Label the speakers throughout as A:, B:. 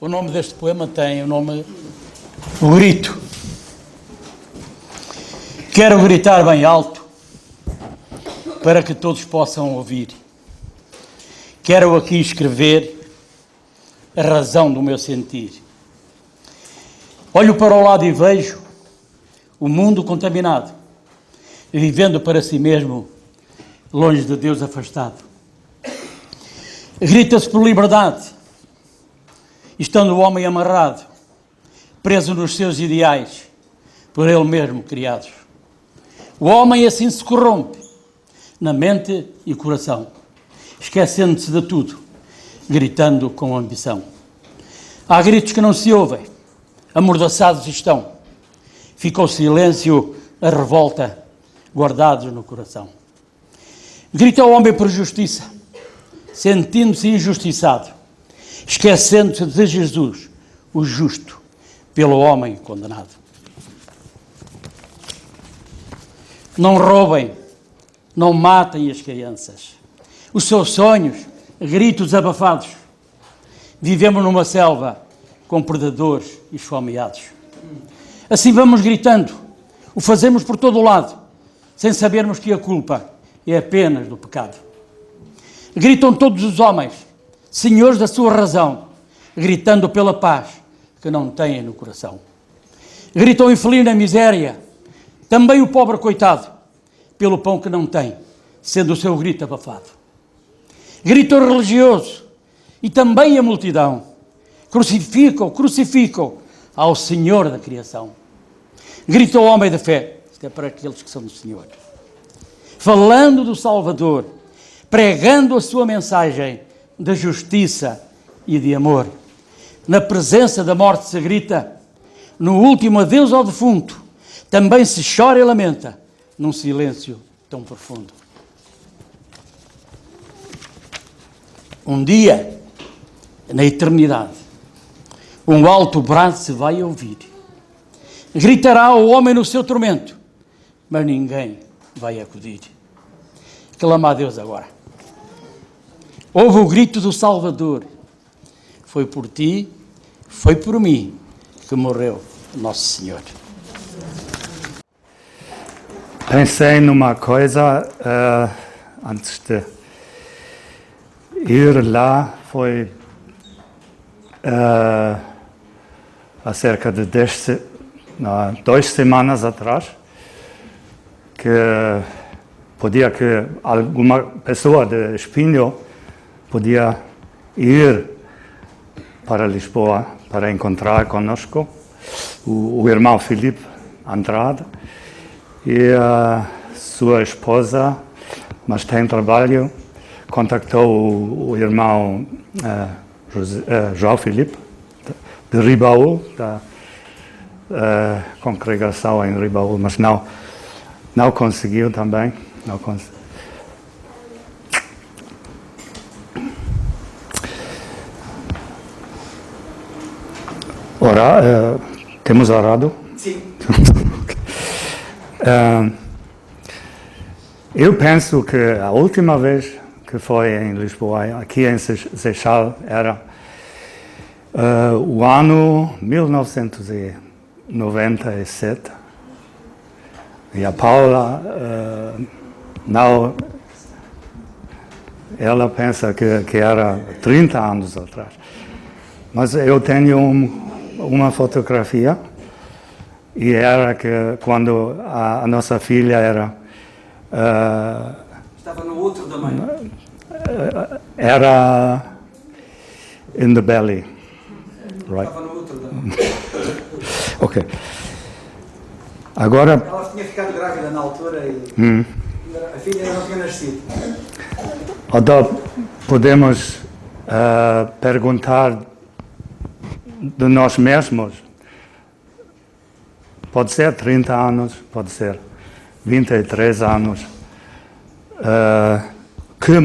A: O nome deste poema tem o nome O Grito. Quero gritar bem alto para que todos possam ouvir. Quero aqui escrever a razão do meu sentir. Olho para o lado e vejo o mundo contaminado, vivendo para si mesmo, longe de Deus afastado. Grita-se por liberdade, estando o homem amarrado, preso nos seus ideais, por ele mesmo criados. O homem assim se corrompe, na mente e coração, esquecendo-se de tudo, gritando com ambição. Há gritos que não se ouvem, amordaçados estão. Fica o silêncio, a revolta, guardados no coração. Grita o homem por justiça, sentindo-se injustiçado, esquecendo-se de Jesus, o justo, pelo homem condenado. Não roubem, não matem as crianças. Os seus sonhos, gritos abafados. Vivemos numa selva com predadores esfomeados. Assim vamos gritando, o fazemos por todo o lado, sem sabermos que a culpa é apenas do pecado. Gritam todos os homens, senhores da sua razão, gritando pela paz que não têm no coração. Gritam o infeliz na miséria, também o pobre coitado, pelo pão que não tem, sendo o seu grito abafado. Grita o religioso e também a multidão, crucificam ao Senhor da criação. Grita o homem da fé, isto é para aqueles que são do Senhor, falando do Salvador, pregando a sua mensagem de justiça e de amor. Na presença da morte se grita, no último adeus ao defunto, também se chora e lamenta, num silêncio tão profundo. Um dia, na eternidade, um alto braço se vai ouvir. Gritará o homem no seu tormento, mas ninguém vai acudir. Clama a Deus agora. Ouve o grito do Salvador. Foi por ti, foi por mim que morreu Nosso Senhor.
B: Pensei numa coisa antes de ir lá, foi há cerca de 2 semanas atrás, que podia que alguma pessoa de Espinho podia ir para Lisboa para encontrar conosco o irmão Filipe Andrade e a sua esposa, mas tem trabalho, contactou o irmão João Filipe de Ribaú, da congregação em Ribaú, mas não conseguiu também. Temos orado?
A: Sim.
B: Eu penso que a última vez que foi em Lisboa, aqui em Seixal, era o ano 1997. E a Paula ela pensa que era 30 anos atrás. Mas eu tenho uma fotografia e era que quando a nossa filha era...
A: Estava no útero da mãe.
B: Era in the belly, right?
A: Estava no útero da mãe.
B: Ok. Agora...
A: Ela tinha ficado grávida na altura e a filha ainda não tinha nascido.
B: Então, podemos perguntar de nós mesmos. Pode ser 30 anos, pode ser 23 anos. O que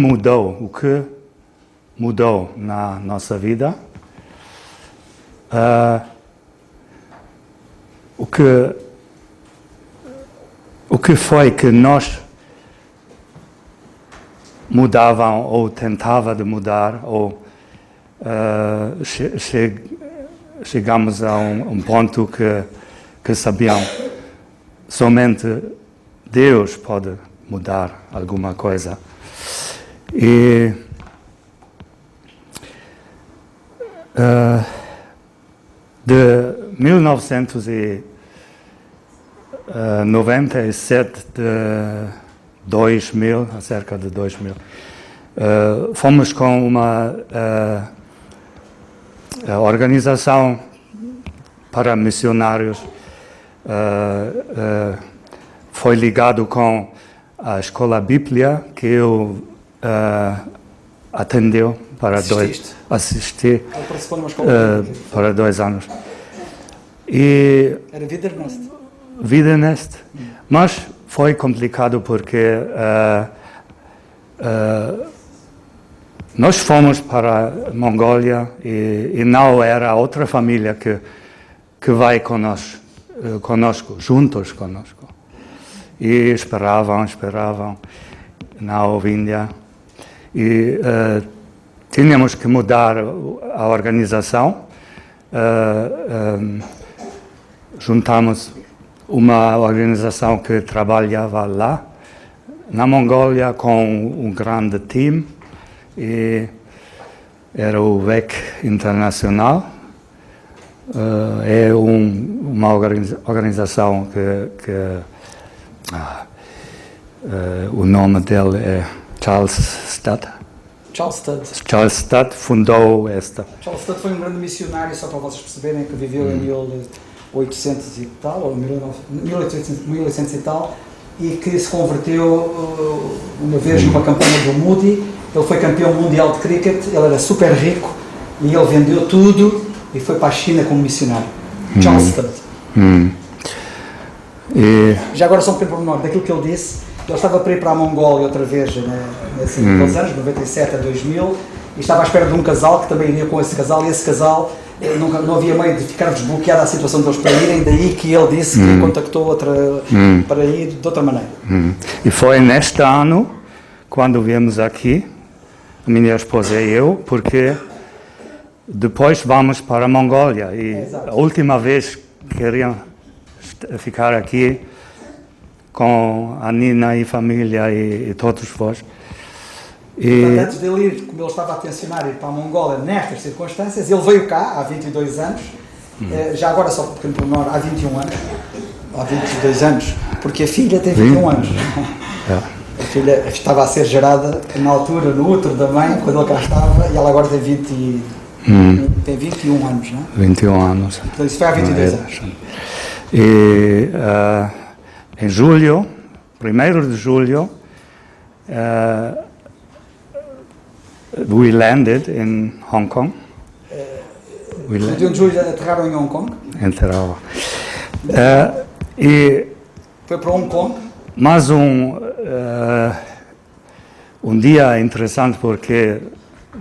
B: mudou na nossa vida? O que foi que nós mudavam ou tentava de mudar ou chegamos a um ponto que sabiam somente Deus pode mudar alguma coisa. E de 1997 de 2000, cerca de 2000, fomos com uma organização para missionários, foi ligado com a escola Bíblia que eu atendeu para assisti para 2 anos. E
A: Era Vidernest.
B: Vidernest, mas foi complicado porque nós fomos para a Mongólia e não era outra família que vai conosco, juntos conosco. E esperavam, não vinha. E tínhamos que mudar a organização. Juntamos uma organização que trabalhava lá, na Mongólia, com um grande time. E era o WEC Internacional. É uma organização que o nome dele é Charles Studd fundou esta.
A: Charles Studd foi um grande missionário, só para vocês perceberem, que viveu em 1800 e tal, ou 1800 e tal, e que se converteu uma vez numa campanha do Moody. Ele foi campeão mundial de cricket, ele era super rico e ele vendeu tudo e foi para a China como missionário. Charles Studd. Já agora só um pequeno pormenor daquilo que ele disse. Ele estava para ir para a Mongólia outra vez, naqueles anos, 97 a 2000, e estava à espera de um casal que também iria com esse casal, e esse casal não havia meio de ficar desbloqueada a situação deles para irem, daí que ele disse que contactou para ir de outra maneira.
B: E foi neste ano, quando viemos aqui, a minha esposa e eu, porque depois vamos para a Mongólia, e a última vez queriam ficar aqui com a Nina e família e todos vós.
A: Portanto, antes dele ir, como ele estava a tensionar ir para a Mongólia nestas circunstâncias, ele veio cá há 22 anos, já agora só um pequeno pormenor, há 21 anos, há 22 anos, porque a filha tem 21 anos. A filha estava a ser gerada na altura, no útero da mãe, quando ele cá estava, e ela agora tem 21 anos, não é?
B: 21 anos.
A: Então isso foi há 22 anos.
B: E em julho, 1º de julho, we landed in Hong Kong.
A: No dia de julho aterraram em Hong Kong.
B: Entraram. E
A: foi para Hong Kong.
B: Mas um dia interessante porque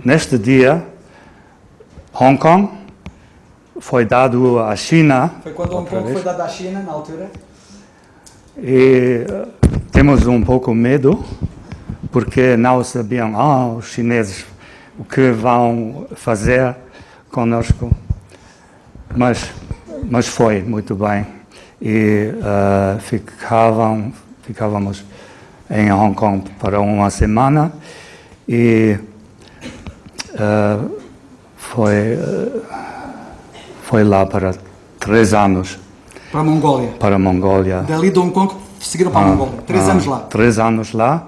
B: neste dia Hong Kong foi dado à China.
A: Foi quando Hong Kong foi dado à China na altura.
B: E temos um pouco medo porque não sabiam os chineses o que vão fazer conosco, mas foi muito bem e ficávamos em Hong Kong para uma semana e foi lá para 3 anos.
A: Para a Mongólia?
B: Para a Mongólia.
A: Dali de Hong Kong seguiram para a Mongólia. 3 anos lá?
B: 3 anos lá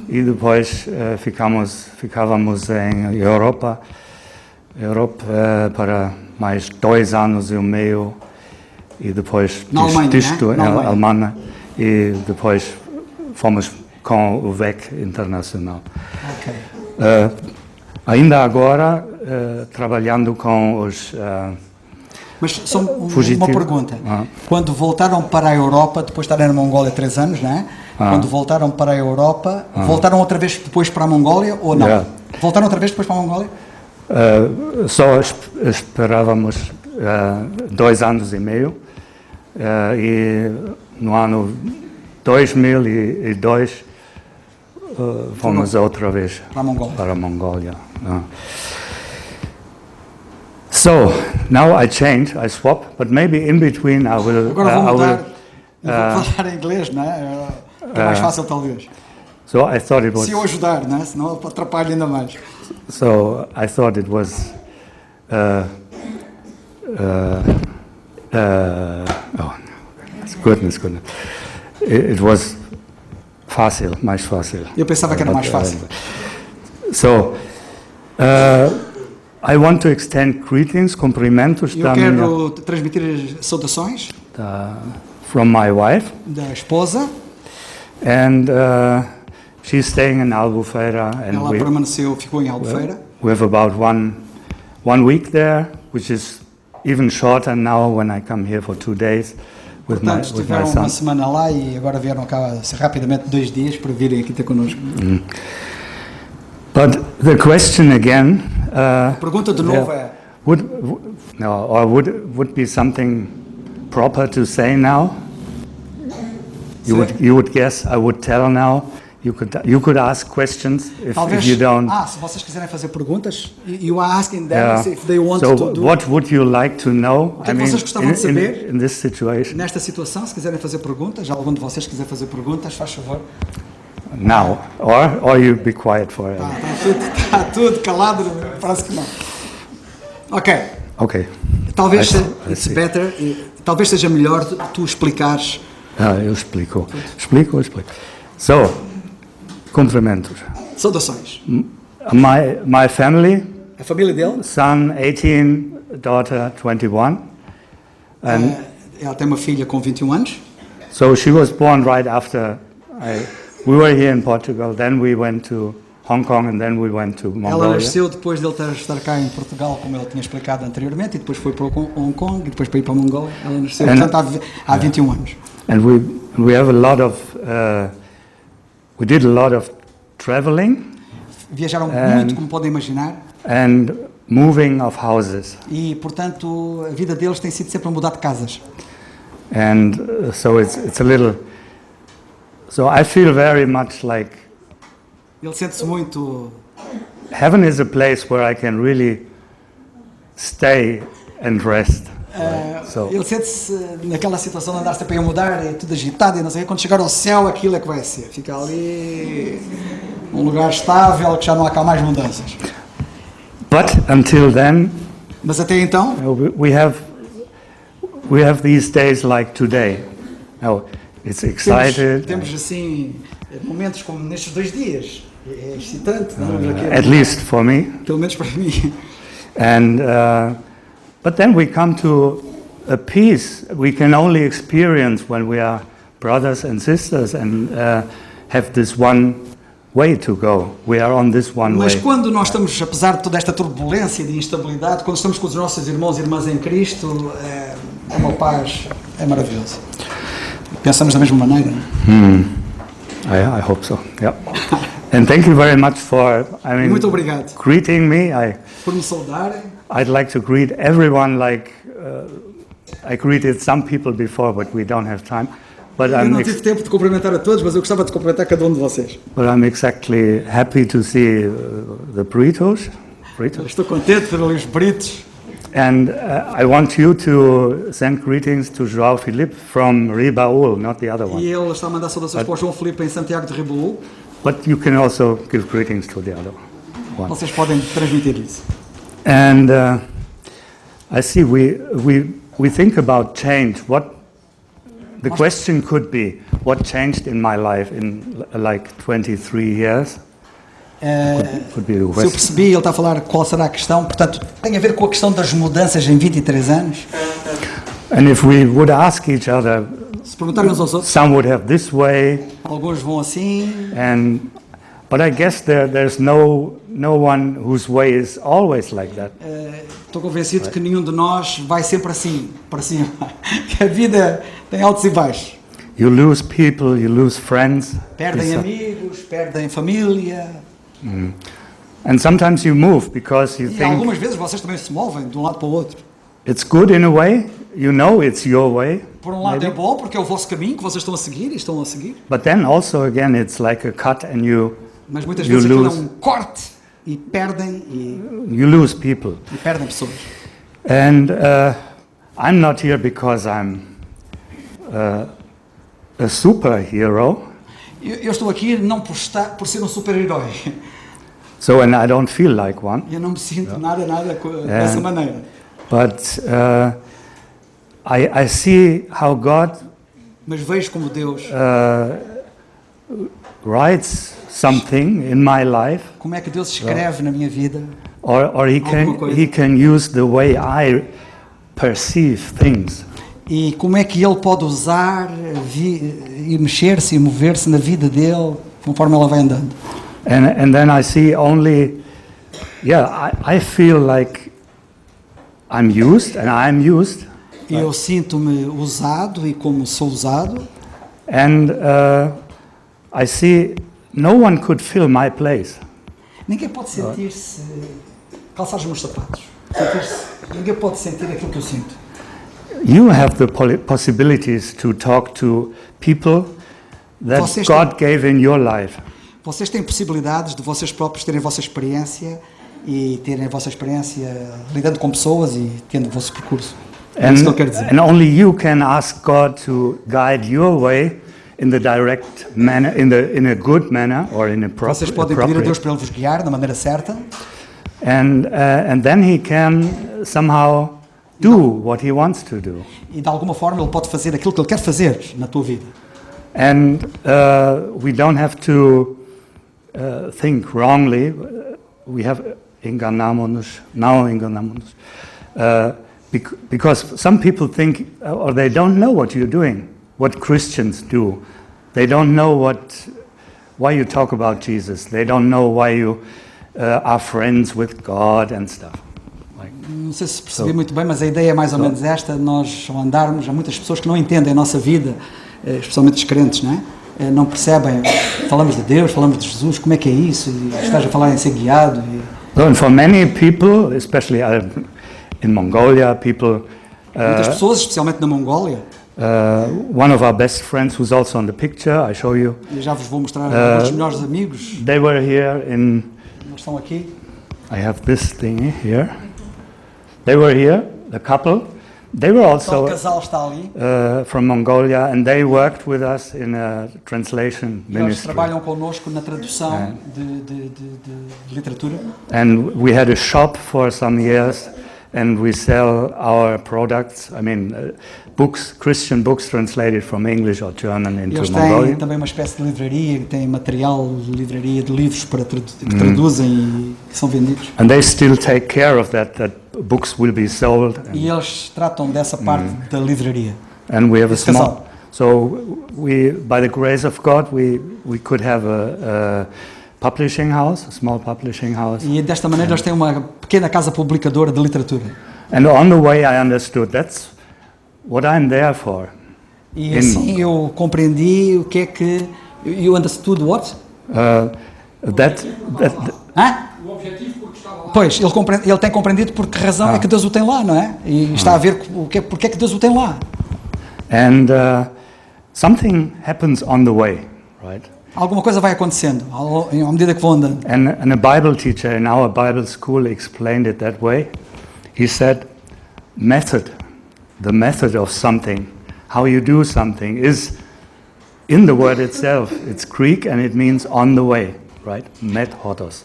B: e depois ficávamos em Europa para mais 2 anos e meio e depois
A: na
B: Alemanha e depois fomos com o WEC Internacional.
A: Okay.
B: Ainda agora trabalhando com os
A: mas só uma pergunta. Quando voltaram para a Europa, depois de estarem na Mongólia 3 anos, não é? Quando voltaram para a Europa, voltaram outra vez depois para a Mongólia ou não? Voltaram outra vez depois para a Mongólia?
B: Só esperávamos 2 anos e meio e no ano 2002 fomos outra vez
A: para a Mongólia.
B: Para a Mongólia. So now I change, I swap, but maybe in between I will.
A: Agora vou mudar. Eu vou falar em inglês, não é? É mais fácil talvez.
B: So I thought it was.
A: Se eu ajudar, não é? Senão atrapalha ainda mais.
B: So I thought it was. Oh, goodness. It was fácil, mais fácil.
A: Eu pensava que era mais fácil.
B: So, I want to extend greetings, cumprimentos
A: Eu quero transmitir saudações
B: from my wife.
A: Da esposa.
B: And she's staying in Albufeira. And
A: Ela ficou em Albufeira.
B: We have about one week there, which is even shorter now when I come here for 2 days with my son.
A: Estiveram uma semana lá e agora vieram cá rapidamente 2 dias para virem aqui ter connosco.
B: But the question again.
A: A pergunta de novo é.
B: Would be something proper to say now? You would guess. I would tell now. You could ask questions if you don't.
A: Se vocês quiserem fazer perguntas, you are asking them if they want to do.
B: What would you like to know?
A: O que vocês gostavam de saber?
B: In this situation.
A: Nesta situação, se quiserem fazer perguntas, algum de vocês quiser fazer perguntas, faz favor.
B: Now, or you be quiet forever.
A: Está tudo calado, parece que não.
B: Ok.
A: Talvez talvez seja melhor tu explicares.
B: Eu explico. Explico. So, cumprimentos.
A: Saudações.
B: My family.
A: A família dele.
B: Son 18, daughter 21. And
A: ela tem uma filha com 21 anos.
B: So she was born right after we were here in Portugal. Then we went to Hong Kong and then we went to Mongolia.
A: Ela nasceu depois de ele estar cá em Portugal, como ele tinha explicado anteriormente, e depois foi para Hong Kong e depois para ir para a Mongólia. Ela nasceu, portanto, há 21 anos.
B: And we have a lot of we did a lot of traveling.
A: Viajaram muito, como podem imaginar.
B: And moving of houses.
A: E, portanto, a vida deles tem sido sempre a mudar de casas.
B: And so it's a little. So I feel very much like.
A: Ele sente-se muito.
B: Heaven is a place where I can really stay and rest.
A: Ele sente-se naquela situação de andar sempre a mudar, é tudo agitado e não sei o quê. Quando chegar ao céu, aquilo é que vai ser. Fica ali um lugar estável, que já não há cá mais mudanças.
B: But until then,
A: mas até então,
B: we have these days like today. Now, it's excited.
A: Temos assim momentos como nestes 2 dias. É excitante.
B: At least for me.
A: Pelo menos para mim.
B: And but then we come to a peace we can only experience when we are brothers and sisters and have this one way to go. We are on this one way.
A: Mas quando nós estamos, apesar de toda esta turbulência de instabilidade, quando estamos com os nossos irmãos e irmãs em Cristo, é uma paz, é maravilhoso. Pensamos da mesma maneira.
B: I hope so. Yeah. And thank you very much for
A: muito obrigado.
B: Greeting me.
A: Por me saudarem.
B: I'd like to greet everyone like I greeted some people before, but we don't have time. But
A: eu não tive tempo de cumprimentar a todos, mas eu gostava de cumprimentar cada um de vocês.
B: But I'm exactly happy to see the Britos.
A: Estou contente por ver os Britos.
B: And I want you to send greetings to João Filipe from Ribaul, not the other one.
A: E ele está a mandar saudações para o João Filipe em Santiago de Ribaul.
B: But you can also give greetings to the other one.
A: Vocês podem transmitir isso.
B: And I see we think about change. What the question could be, what changed in my life in like 23 years? Could be the question.
A: Se eu percebi, ele está a falar qual será a questão, portanto, tem a ver com a questão das mudanças em 23 anos.
B: And if we would ask each other,
A: se perguntarem uns aos outros,
B: some would have this way.
A: Alguns vão assim.
B: But I guess there's no one whose way is always like that.
A: Estou convencido que nenhum de nós vai sempre assim, para cima. Que a vida tem altos e baixos.
B: You lose people, you lose friends.
A: Perdem amigos, perdem família.
B: And sometimes you move because you think.
A: Algumas vezes vocês também se movem de um lado para o outro.
B: It's good in a way. You know it's your way.
A: Por um lado é bom porque é o vosso caminho que vocês estão a seguir e estão a seguir.
B: But then also again it's like a cut and
A: mas muitas vezes aquilo é um corte e perdem
B: you lose people.
A: E perdem pessoas.
B: And I'm not here because I'm a superhero.
C: Eu estou aqui não por ser um super-herói.
B: So, and I don't feel like one.
C: Eu não me sinto nada dessa maneira.
B: But I see how God
C: Mas vejo como Deus,
B: writes something in my life,
C: como é que Deus escreve na minha vida.
B: or he can use the way I perceive things.
C: E como é que Ele pode usar e mexer-se e mover-se na vida dele, conforme ela vai andando.
B: And then I see only, I feel like I'm used and I'm used.
C: E eu sinto-me usado e como sou usado.
B: And I see no one could fill my place.
C: Ninguém pode sentir-se, calçar os meus sapatos, ninguém pode sentir aquilo que eu sinto.
B: You have the possibilities to talk to people that God gave in your life.
C: Vocês têm possibilidades de vocês próprios terem a vossa experiência e terem a vossa experiência lidando com pessoas e tendo o vosso percurso. É isso que eu quero dizer.
B: And only you can ask God to guide your way in the direct manner, in a good manner or in a proper.
C: Vocês podem pedir a Deus para Ele vos guiar da maneira certa.
B: And then He can somehow do what He wants to do.
C: E de alguma forma Ele pode fazer aquilo que Ele quer fazer na tua vida.
B: And we don't have to think wrongly. We have enganamos. Because some people think, or they don't know what you're doing, what Christians do. They don't know why you talk about Jesus. They don't know why you are friends with God and stuff.
C: Não sei se percebi muito bem, mas a ideia é mais ou menos esta. Nós, ao andarmos, há muitas pessoas que não entendem a nossa vida, especialmente os crentes, não é? Não percebem, falamos de Deus, falamos de Jesus, como é que é isso? E estás a falar em ser guiado.
B: And for many people, especially in Mongolia,
C: muitas pessoas, especialmente na Mongólia.
B: One of our best friends, who's also on the picture, I show you.
C: Eu já vos vou mostrar alguns dos melhores amigos.
B: They were here in.
C: Eles estão aqui.
B: I have this thing here. They were here, the couple. They were also
C: O casal está ali.
B: From Mongolia, and they worked with us in a translation ministry.
C: Eles trabalham connosco na tradução de literatura.
B: And we had a shop for some years, and we sell our products. I mean, books, Christian books translated from English or German into Mongolian.
C: Eles têm também uma espécie de livraria, tem material de livraria de livros para que traduzem e que são vendidos.
B: And they still take care of that books will be sold.
C: E eles tratam dessa parte da livraria.
B: And we have a small. So we, by the grace of God, we could have a publishing house, a small publishing house.
C: E desta maneira eles têm uma pequena casa publicadora de literatura.
B: And on the way I understood that's what I'm there for.
C: E assim eu compreendi o que é que you understood what? O objetivo porque está lá. Pois, ele tem compreendido por que razão é que Deus o tem lá, não é? E está a ver porque é que Deus o tem lá.
B: And something happens on the way, right?
C: Alguma coisa vai acontecendo à medida que vou andando.
B: And a Bible teacher in our Bible school explained it that way. He said, the method of something, how you do something, is in the word itself. It's Greek and it means on the way, right? Methodos.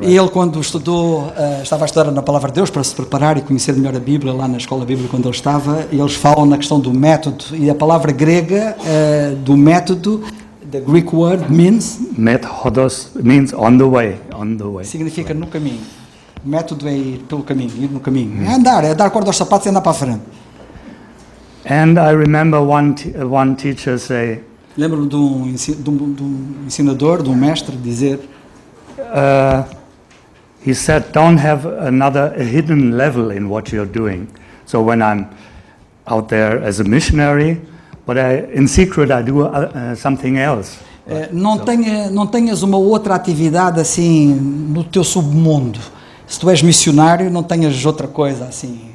C: E ele, quando estava a estudar na Palavra de Deus para se preparar e conhecer melhor a Bíblia, lá na escola bíblica quando ele estava, eles falam na questão do método, e a palavra grega do método, the Greek word means...
B: Methodos means on the way.
C: Significa no caminho. O método é ir pelo caminho, ir no caminho. É dar corda aos sapatos e andar para a frente.
B: And I remember one teacher say...
C: Lembro-me de um ensinador, de um mestre, dizer...
B: He said, don't have a hidden level in what you're doing. So when I'm out there as a missionary, but in secret I do something else.
C: Não tenhas uma outra atividade assim no teu submundo. Se tu és missionário, não tenhas outra coisa assim.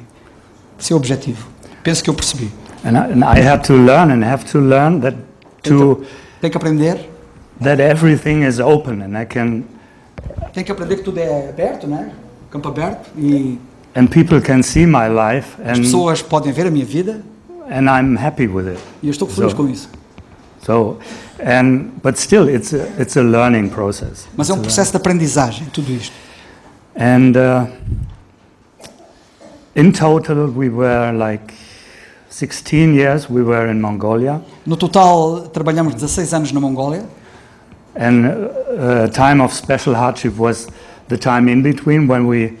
C: Esse é o objetivo. Penso que eu percebi.
B: And I have to learn that
C: Tem que aprender.
B: That everything is open and I can.
C: Tem que aprender que tudo é aberto, né? Campo aberto e
B: And people can see my life,
C: As pessoas podem ver a minha vida
B: and I'm happy with it.
C: e eu estou feliz com isso.
B: But still, it's a learning process.
C: Mas é um processo de aprendizagem, tudo isto.
B: And in total, we were like 16 years. We were in Mongolia,
C: No total, trabalhamos 16 anos na Mongólia.
B: and a time of special hardship was the time in between when we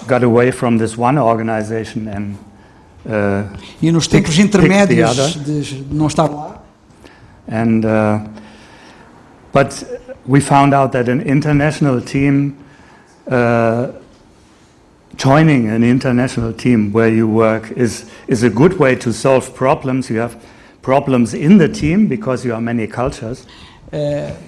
B: got away from this one organization and
C: E nos tempos
B: picked the
C: intermédios
B: other.
C: de não estar lá,
B: And but we found out that an international team, joining an international team where you work is a good way to solve problems. You have problems in the team because you have many cultures.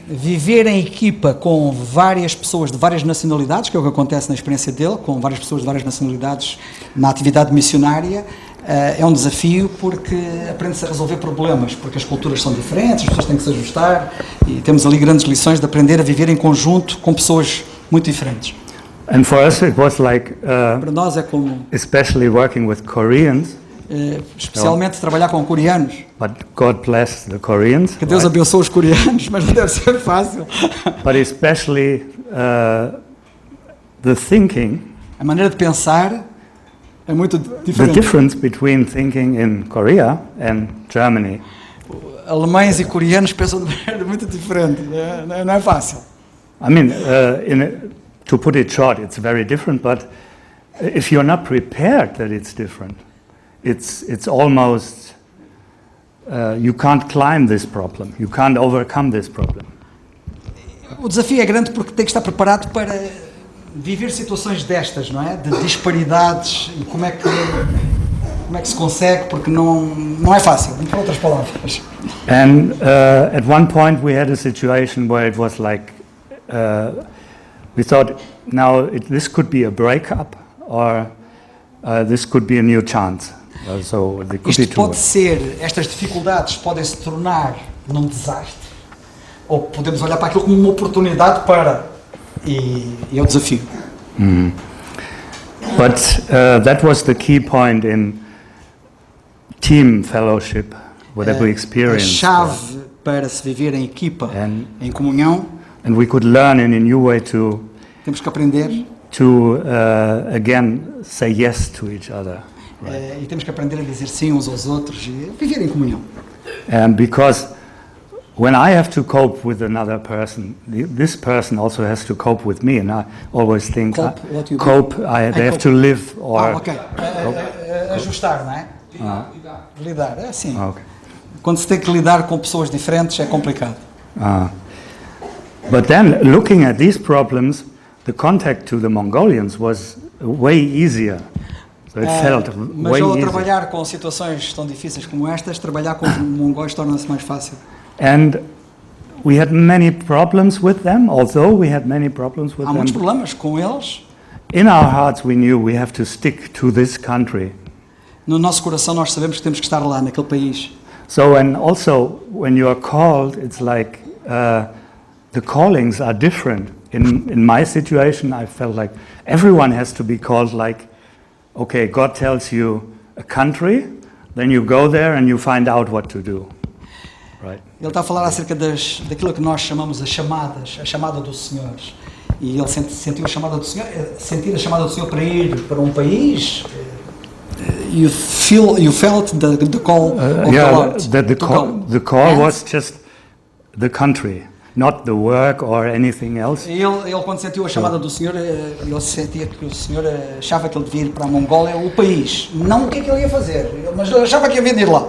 C: viver em equipa com várias pessoas de várias nacionalidades, que é o que acontece na experiência dele, com várias pessoas de várias nacionalidades na atividade missionária, é um desafio porque aprende-se a resolver problemas, porque as culturas são diferentes, as pessoas têm que se ajustar e temos ali grandes lições de aprender a viver em conjunto com pessoas muito diferentes.
B: And for us it was like,
C: Para nós é como,
B: especially working with Koreans,
C: especialmente trabalhar com coreanos,
B: but God bless the Koreans.
C: que Deus
B: right?
C: abençoe os coreanos, mas não deve ser fácil.
B: But especially the thinking,
C: A maneira de pensar é muito
B: the
C: diferente.
B: difference between thinking in Korea and Germany.
C: Alemães e coreanos pensam de maneira muito diferente, não é fácil.
B: I mean, to put it short, it's very different, but if you're not prepared that it's different, it's almost, you can't climb this problem, you can't overcome this problem.
C: O desafio é grande porque tem que estar preparado para viver situações destas, não é? De disparidades e como é que se consegue, porque não é fácil, em outras palavras.
B: And at one point we had a situation where it was like, we thought, now this could be a breakup or this could be a new chance. So there could be
C: Isto
B: two.
C: pode ser, estas dificuldades podem se tornar num desastre, ou podemos olhar para aquilo como uma oportunidade para, e é o desafio.
B: But that was the key point in team fellowship, whatever we
C: A
B: experienced.
C: chave para se viver em equipa,
B: And-
C: em comunhão,
B: And we could learn in a new way to
C: temos que aprender
B: again say yes to each other.
C: e temos que aprender a dizer sim uns aos outros e viver em comunhão.
B: And because when I have to cope with another person, this person also has to cope with me. And I always think,
C: Cope, what do you
B: cope, they have
C: cope.
B: to live or.
C: Ok. Ajustar, não é? Lidar, é assim.
B: Okay.
C: Quando se tem que lidar com pessoas diferentes é complicado.
B: But then looking at these problems, the contact to the Mongolians was way easier. So it felt
C: Mas
B: way
C: ao
B: easier.
C: trabalhar com situações tão difíceis como estas, trabalhar com os mongóis torna-se mais fácil.
B: And we had many problems with them, although we had many problems with
C: Há muitos
B: them.
C: problemas com eles.
B: In our hearts we knew we have to stick to this country.
C: No nosso coração nós sabemos que temos que estar lá, naquele país.
B: So, and also when you are called, it's like the callings are different. In my situation, I felt like everyone has to be called like, okay, God tells you a country, then you go there and you find out what to do. Right?
C: Ele está a falar acerca daquilo que nós chamamos as chamadas, a chamada do Senhor. E ele sentiu a chamada do Senhor, sentir a chamada do Senhor para ir para um país. You felt the call of the Lord.
B: The call was just the country, not the work or anything else.
C: Ele quando sentiu a chamada do Senhor, ele sentia que o Senhor achava que ele devia ir para a Mongólia, o país. Não o que é que ele ia fazer, mas ele achava que havia de ir lá.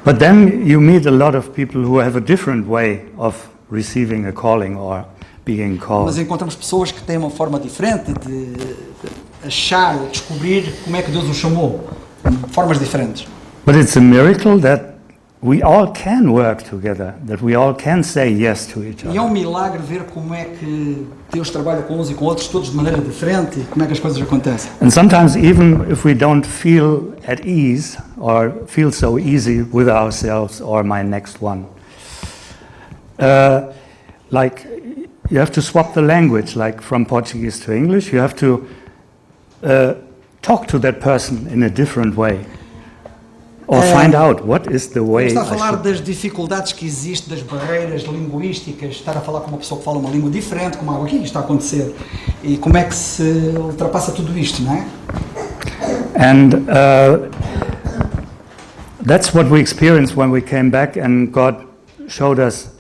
B: But then you meet a lot of people who have a different way of receiving a calling or being called.
C: Mas encontramos pessoas que têm uma forma diferente de achar, descobrir como é que Deus os chamou, formas diferentes.
B: But it's a miracle that we all can work together, that we all can say yes to each
C: E é um
B: other.
C: milagre ver como é que Deus trabalha com uns e com outros, todos de maneira diferente, e como é que as coisas acontecem.
B: And sometimes even if we don't feel at ease or feel so easy with ourselves or my next one, like you have to swap the language, like from Portuguese to English, you have to talk to that person in a different way. Or find out what is the way.
C: Está a falar das dificuldades que existem, das barreiras linguísticas, estar a falar com uma pessoa que fala uma língua diferente, como algo aqui está a acontecer, e como é que se ultrapassa tudo isto, não é?
B: And that's what we experienced when we came back and God showed us.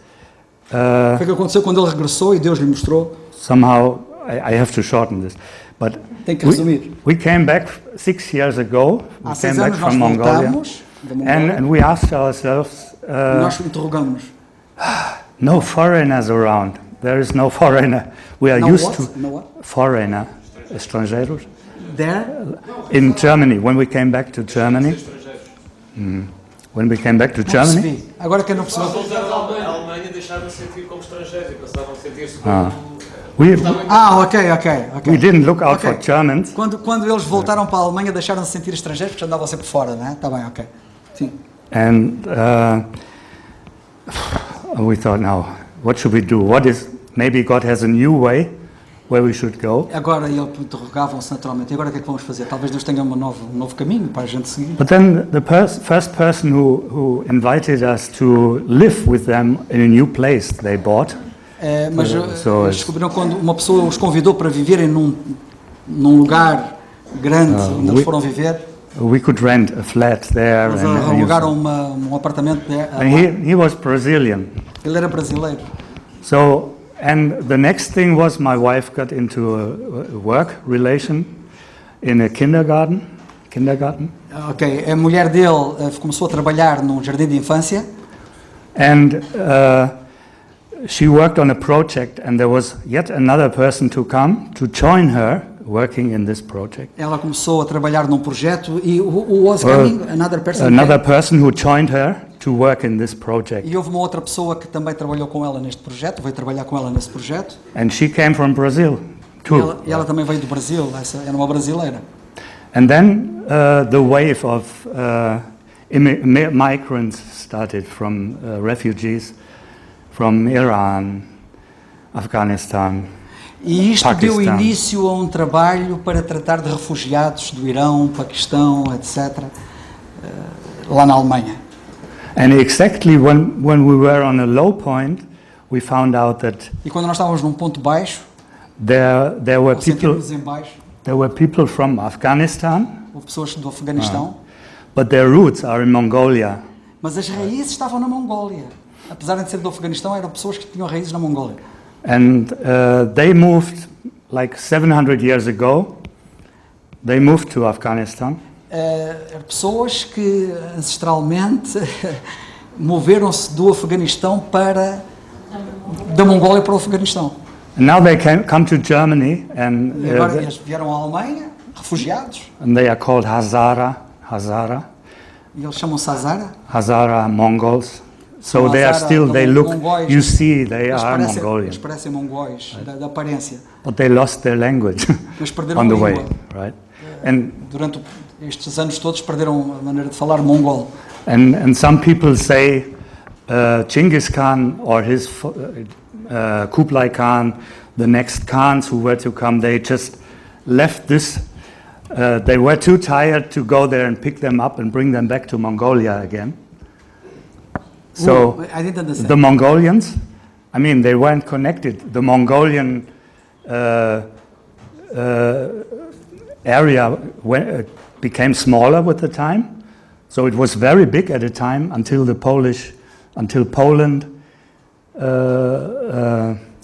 C: Foi o que aconteceu quando ele regressou e Deus lhe mostrou.
B: Somehow, I have to shorten this, but
C: Tem que resumir.
B: we came back 6 years ago. We
C: Há 6
B: came back
C: anos nós
B: from Mongolia,
C: voltamos da Mongólia
B: and we asked ourselves,
C: e nós interrogamos.
B: no foreigners around. There is no foreigner. We are
C: No
B: used
C: what?
B: to
C: No what?
B: foreigner, estrangeiros.
C: There?
B: In Germany, when we came back to Germany. When we came back to
C: Não
B: Germany.
C: percebi. Agora que eu não percebi.
D: A Alemanha deixaram-se sentir como estrangeiros e passavam a sentir-se como...
C: Ok.
B: We didn't look out
C: Ok.
B: for Germans.
C: Quando eles voltaram para a Alemanha, deixaram-se sentir estrangeiros porque andavam sempre fora, não é? Está bem, ok. Sim.
B: And we thought, now, what should we do? Maybe God has a new way where we should go.
C: Agora eles interrogavam-se naturalmente. E agora o que é que vamos fazer? Talvez Deus tenha um novo caminho para a gente seguir.
B: But then the first person who invited us to live with them in a new place they bought.
C: Mas
B: So
C: eles descobriram quando uma pessoa os convidou para viverem num lugar grande onde eles foram viver.
B: We could rent a flat there.
C: Eles
B: and
C: alugaram um apartamento.
B: and he was Brazilian.
C: Ele era brasileiro.
B: So, and the next thing was my wife got into a work relation in a kindergarten.
C: Ok, a mulher dele começou a trabalhar num jardim de infância.
B: And she worked on a project, and there was yet another person to come to join her working in this project.
C: Ela começou a trabalhar num projeto e who was coming? Another person.
B: Another person who joined her to work in this project.
C: E houve uma outra pessoa que também trabalhou com ela neste projeto, veio trabalhar com ela nesse projeto.
B: And she came from Brazil too.
C: E ela também veio do Brasil, era uma brasileira.
B: And then the wave of migrants started from refugees from Iran, Afghanistan.
C: E isto deu
B: Paquistão.
C: início a um trabalho para tratar de refugiados do Irão, Paquistão, etc., lá na Alemanha.
B: And exactly when we were on a low point, we found out that
C: E quando nós estávamos num ponto baixo,
B: there were
C: ou
B: people
C: sentimos em baixo,
B: from Afghanistan,
C: houve pessoas do Afeganistão,
B: but their roots are in Mongolia.
C: mas as raízes estavam na Mongólia. Apesar de ser do Afeganistão, eram pessoas que tinham raízes na Mongólia.
B: And they moved like 700 years ago. They moved to Afghanistan.
C: Pessoas que ancestralmente moveram-se do Afeganistão da Mongólia para o Afeganistão.
B: And now they come to Germany, and
C: E agora eles vieram à Alemanha, refugiados,
B: they are called Hazara,
C: e eles chamam-se
B: Hazara Mongols. So
C: São
B: they are
C: Hazara,
B: still, they look,
C: Mongóis.
B: you see, they
C: Eles
B: are
C: parecem
B: Mongolian,
C: mongóis, da aparência,
B: but they lost their language
C: mas perderam
B: on
C: a
B: the
C: língua.
B: way, right? And
C: Durante estes anos todos perderam a maneira de falar mongol.
B: and some people say Genghis Khan or his Kublai Khan, the next Khans who were to come, they just left this. They were too tired to go there and pick them up and bring them back to Mongolia again. So
C: I didn't understand.
B: the Mongolians, I mean, they weren't connected. The Mongolian area became smaller with the time. So it was very big at a time until Poland.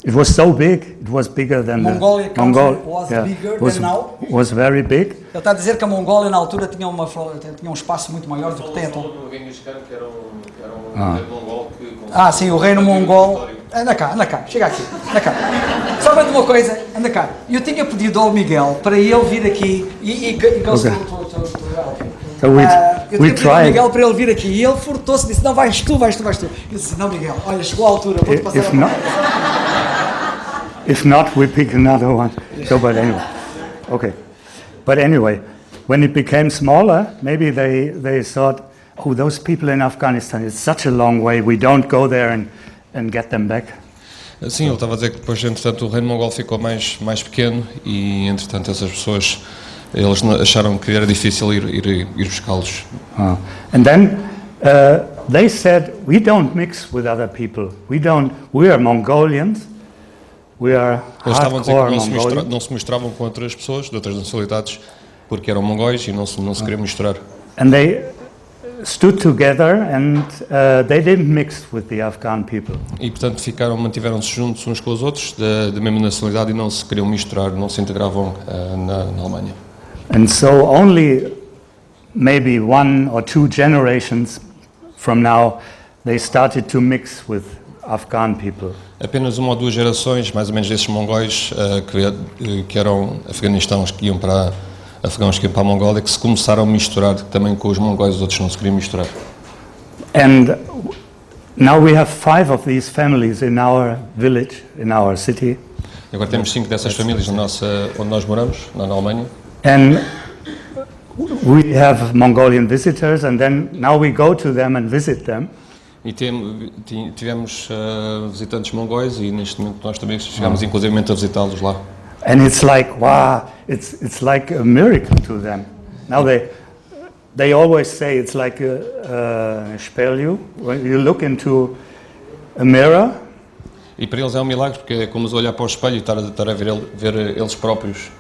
B: It was so big. It was bigger than
C: Mongolia
B: the Mongol.
C: was
B: yeah,
C: bigger
B: was,
C: than now?
B: Was very big.
C: Ele está a dizer que a Mongólia na altura tinha um espaço muito maior do que tem atualmente.
D: Falou de um Genghis Khan que era um rei mongol que...
C: Sim, o reino mongol. Anda cá, chega aqui, anda cá. Só uma coisa, anda cá. Eu tinha pedido ao Miguel para ele vir aqui e goes
B: Okay. So
C: eu
B: we
C: tinha pedido ao
B: tried.
C: Miguel para ele vir aqui e ele furtou-se e disse, não, vais tu. Eu disse, não, Miguel, olha, chegou a altura, vou-te passar
B: If
C: a
B: not, if not, we pick another one. So, but anyway, okay. But anyway, when it became smaller, maybe they thought, oh, those people in Afghanistan, it's such a long way. We don't go there and get them back.
D: Sim, ele estava a dizer que depois, entretanto, o reino mongol ficou mais pequeno e, entretanto, essas pessoas
E: Eles acharam que era difícil ir buscá-los.
B: And then they said, we don't mix with other people. We are Mongolians. We are
E: Eles estavam a dizer
B: hardcore
E: que
B: Mongolians.
E: não se misturavam com outras pessoas de outras nacionalidades porque eram mongóis e não se queriam misturar.
B: And they stood together and they didn't mix with the Afghan people.
E: E portanto mantiveram-se juntos uns com os outros da mesma nacionalidade e não se queriam misturar, não se integravam na Alemanha.
B: And so only maybe 1 or 2 generations from now they started to mix with Afghan people.
E: Apenas 1 ou 2 gerações, mais ou menos, desses mongóis que eram afeganistãos que iam para afegãos que iam para a Mongólia, que se começaram a misturar também com os mongóis, os outros não se queriam misturar.
B: And now we have 5 of these families in our village, in our city.
E: Agora temos 5 dessas famílias onde nós moramos, na Alemanha.
B: And we have Mongolian visitors, and then now we go to them and visit them.
E: E tivemos visitantes mongóis e neste momento nós também chegamos inclusivamente a visitá-los lá.
B: And it's like, wow, it's like a miracle to them. Now they always say it's like a espelho. When you look into a mirror,
E: E para eles é um milagre porque é como olhar para o espelho e estar a ver eles próprios.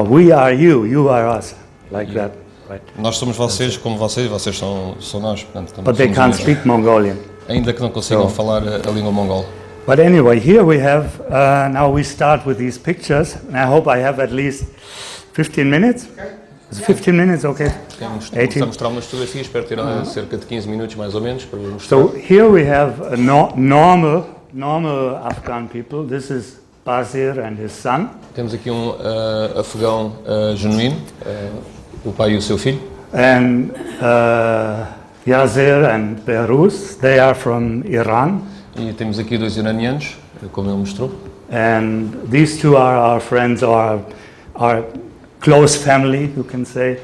B: we are you, you are us, like that, right?
E: Nós somos vocês como vocês são nós. Portanto,
B: But they
E: somos
B: can't
E: mesmos.
B: speak Mongolian.
E: Ainda que não consigam falar a língua mongol.
B: But anyway, here we have, now we start with these pictures, and I hope I have at least 15 minutes. Is 15 minutes okay?
E: Vamos
B: 18.
E: mostrar umas fotografias, espero ter cerca de 15 minutos mais ou menos para vos mostrar.
B: So here we have a normal Afghan people. This is Basir and his son.
E: Temos aqui um afegão genuíno, o pai e o seu filho.
B: And Yazir and Behruz, they are from Iran.
E: E temos aqui 2 iranianos, como ele mostrou.
B: And these 2 are our friends, or our close family, you can say,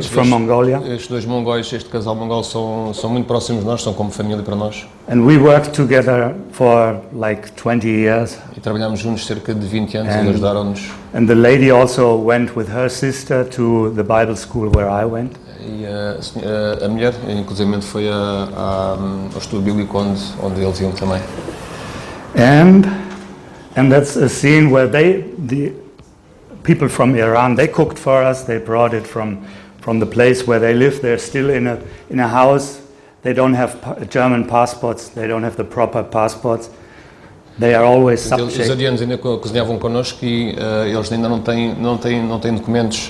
B: from Mongolia.
E: Estes 2 mongóis, este casal mongol são muito próximos de nós, são como família para nós.
B: And we worked together for like 20 years.
E: E trabalhámos juntos cerca de 20 anos e eles ajudaram-nos.
B: And the lady also went with her sister to the Bible school where I went.
E: E a mulher, inclusive, foi ao estudo bíblico onde eles iam também.
B: And that's a scene where the people from Iran, they cooked for us. They brought it from the place where they live. They're still in a house. They don't have German passports. They don't have the proper passports. They are always
E: Os
B: subject.
E: adianos ainda cozinhavam connosco e eles ainda não têm documentos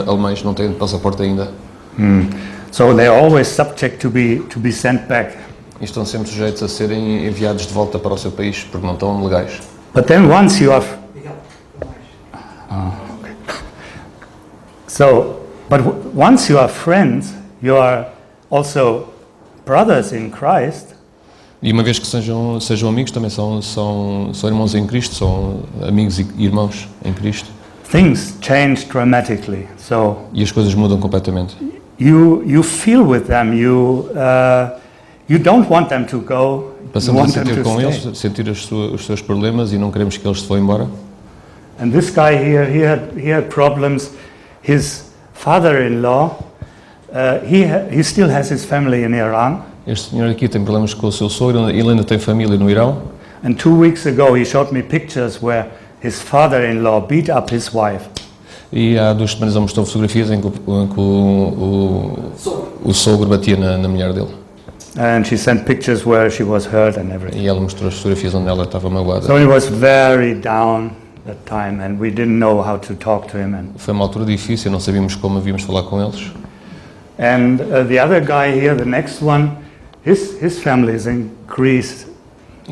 E: alemães, não têm passaporte ainda.
B: So they are always subject to be sent back.
E: E estão sempre sujeitos a serem enviados de volta para o seu país porque não estão legais.
B: But then once you have once you are friends, you are also brothers in Christ.
E: E uma vez que sejam amigos, também são irmãos em Cristo, são amigos e irmãos em Cristo.
B: Things change dramatically. So
E: E as coisas mudam completamente.
B: you feel with them. You don't want them to go. You
E: Passamos a
B: want them
E: sentir
B: to
E: com
B: stay.
E: eles, sentir os seus problemas e não queremos que eles se vão embora.
B: And this guy here, he had problems. His father-in-law, he still has his family in Iran.
E: Este senhor aqui tem problemas com o seu sogro, ele ainda tem família no Irão.
B: And 2 weeks ago, he showed me pictures where his father-in-law beat up his wife.
E: E há 2 semanas ele mostrou fotografias em que o sogro batia na mulher dele.
B: And she sent pictures where she was hurt and everything.
E: E ela mostrou as fotografias onde ela estava magoada.
B: So he was very down that time, and we didn't know how to talk to him.
E: Foi uma altura difícil, não sabíamos como havíamos falar com eles.
B: And the other guy here, the next one, his family is in Greece.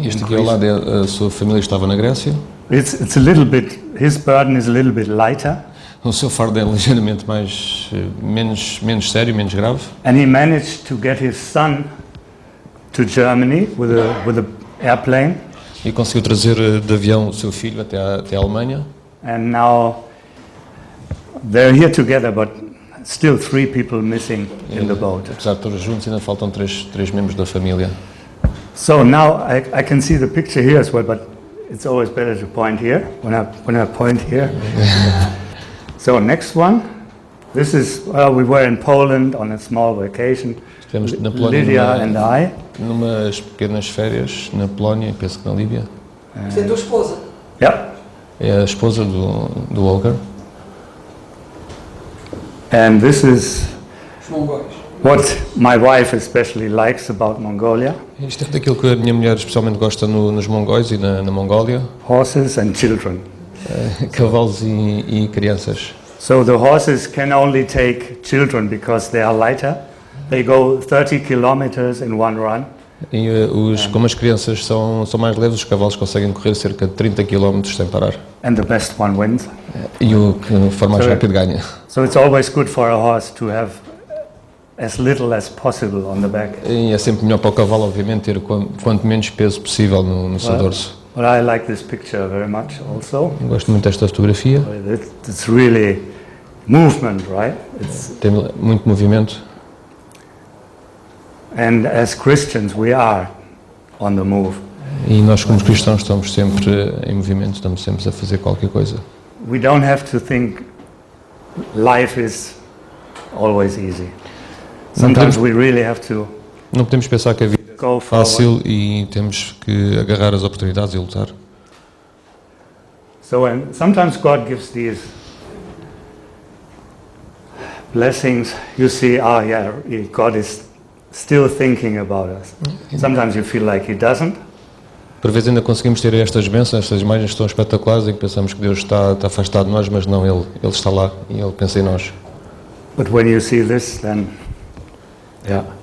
E: Este aqui ao lado, a sua família estava na Grécia.
B: It's a little bit, his burden is a little bit lighter.
E: O seu fardo é ligeiramente menos sério, menos grave.
B: And he managed to get his son to Germany with a airplane.
E: E conseguiu trazer de avião o seu filho até a Alemanha.
B: And now they're here together, but still 3 people missing in the boat.
E: Apesar de todos juntos, ainda faltam três membros da família.
B: So now I can see the picture here as well, but it's always better to point here when I point here. So next one. This is, we were in Poland on a small vacation,
E: Estivemos na Polónia
B: Lydia and I.
E: numas pequenas férias na Polónia, penso que na Líbia.
C: Isto é a tua esposa.
B: Yeah.
E: É a esposa do Holger.
B: And this is
C: Os mongóis.
B: what my wife especially likes about Mongolia,
E: Isto é daquilo que a minha mulher especialmente gosta nos Mongóis e na Mongólia.
B: horses and children.
E: Cavalos e crianças.
B: So the horses can only take children because they are lighter. They go 30 kilometers in one run.
E: E como as crianças são mais leves, os cavalos conseguem correr cerca de 30 km sem parar.
B: And the best one wins.
E: E o que for mais rápido ganha.
B: So it's always good for a horse to have as little as possible on the back.
E: E é sempre melhor para o cavalo, obviamente, ter quanto menos peso possível no seu dorso.
B: But I like this picture very much also.
E: Gosto muito desta fotografia.
B: It's really movement, right?
E: Tem muito movimento.
B: And as Christians we are on the move.
E: E nós como cristãos estamos sempre em movimento, estamos sempre a fazer qualquer coisa.
B: We don't have to think life is always easy. Sometimes we really have to
E: Não podemos pensar que a vida
B: go
E: é
B: forward.
E: fácil e temos que agarrar as oportunidades e lutar.
B: So and sometimes God gives these blessings. You see, God is still thinking about us. Sometimes you feel like He doesn't.
E: Por vezes ainda conseguimos ter estas bênçãos, estas imagens tão espetaculares em que pensamos que Deus está afastado de nós, mas não, Ele está lá e Ele pensa em nós.
B: But when you see this, then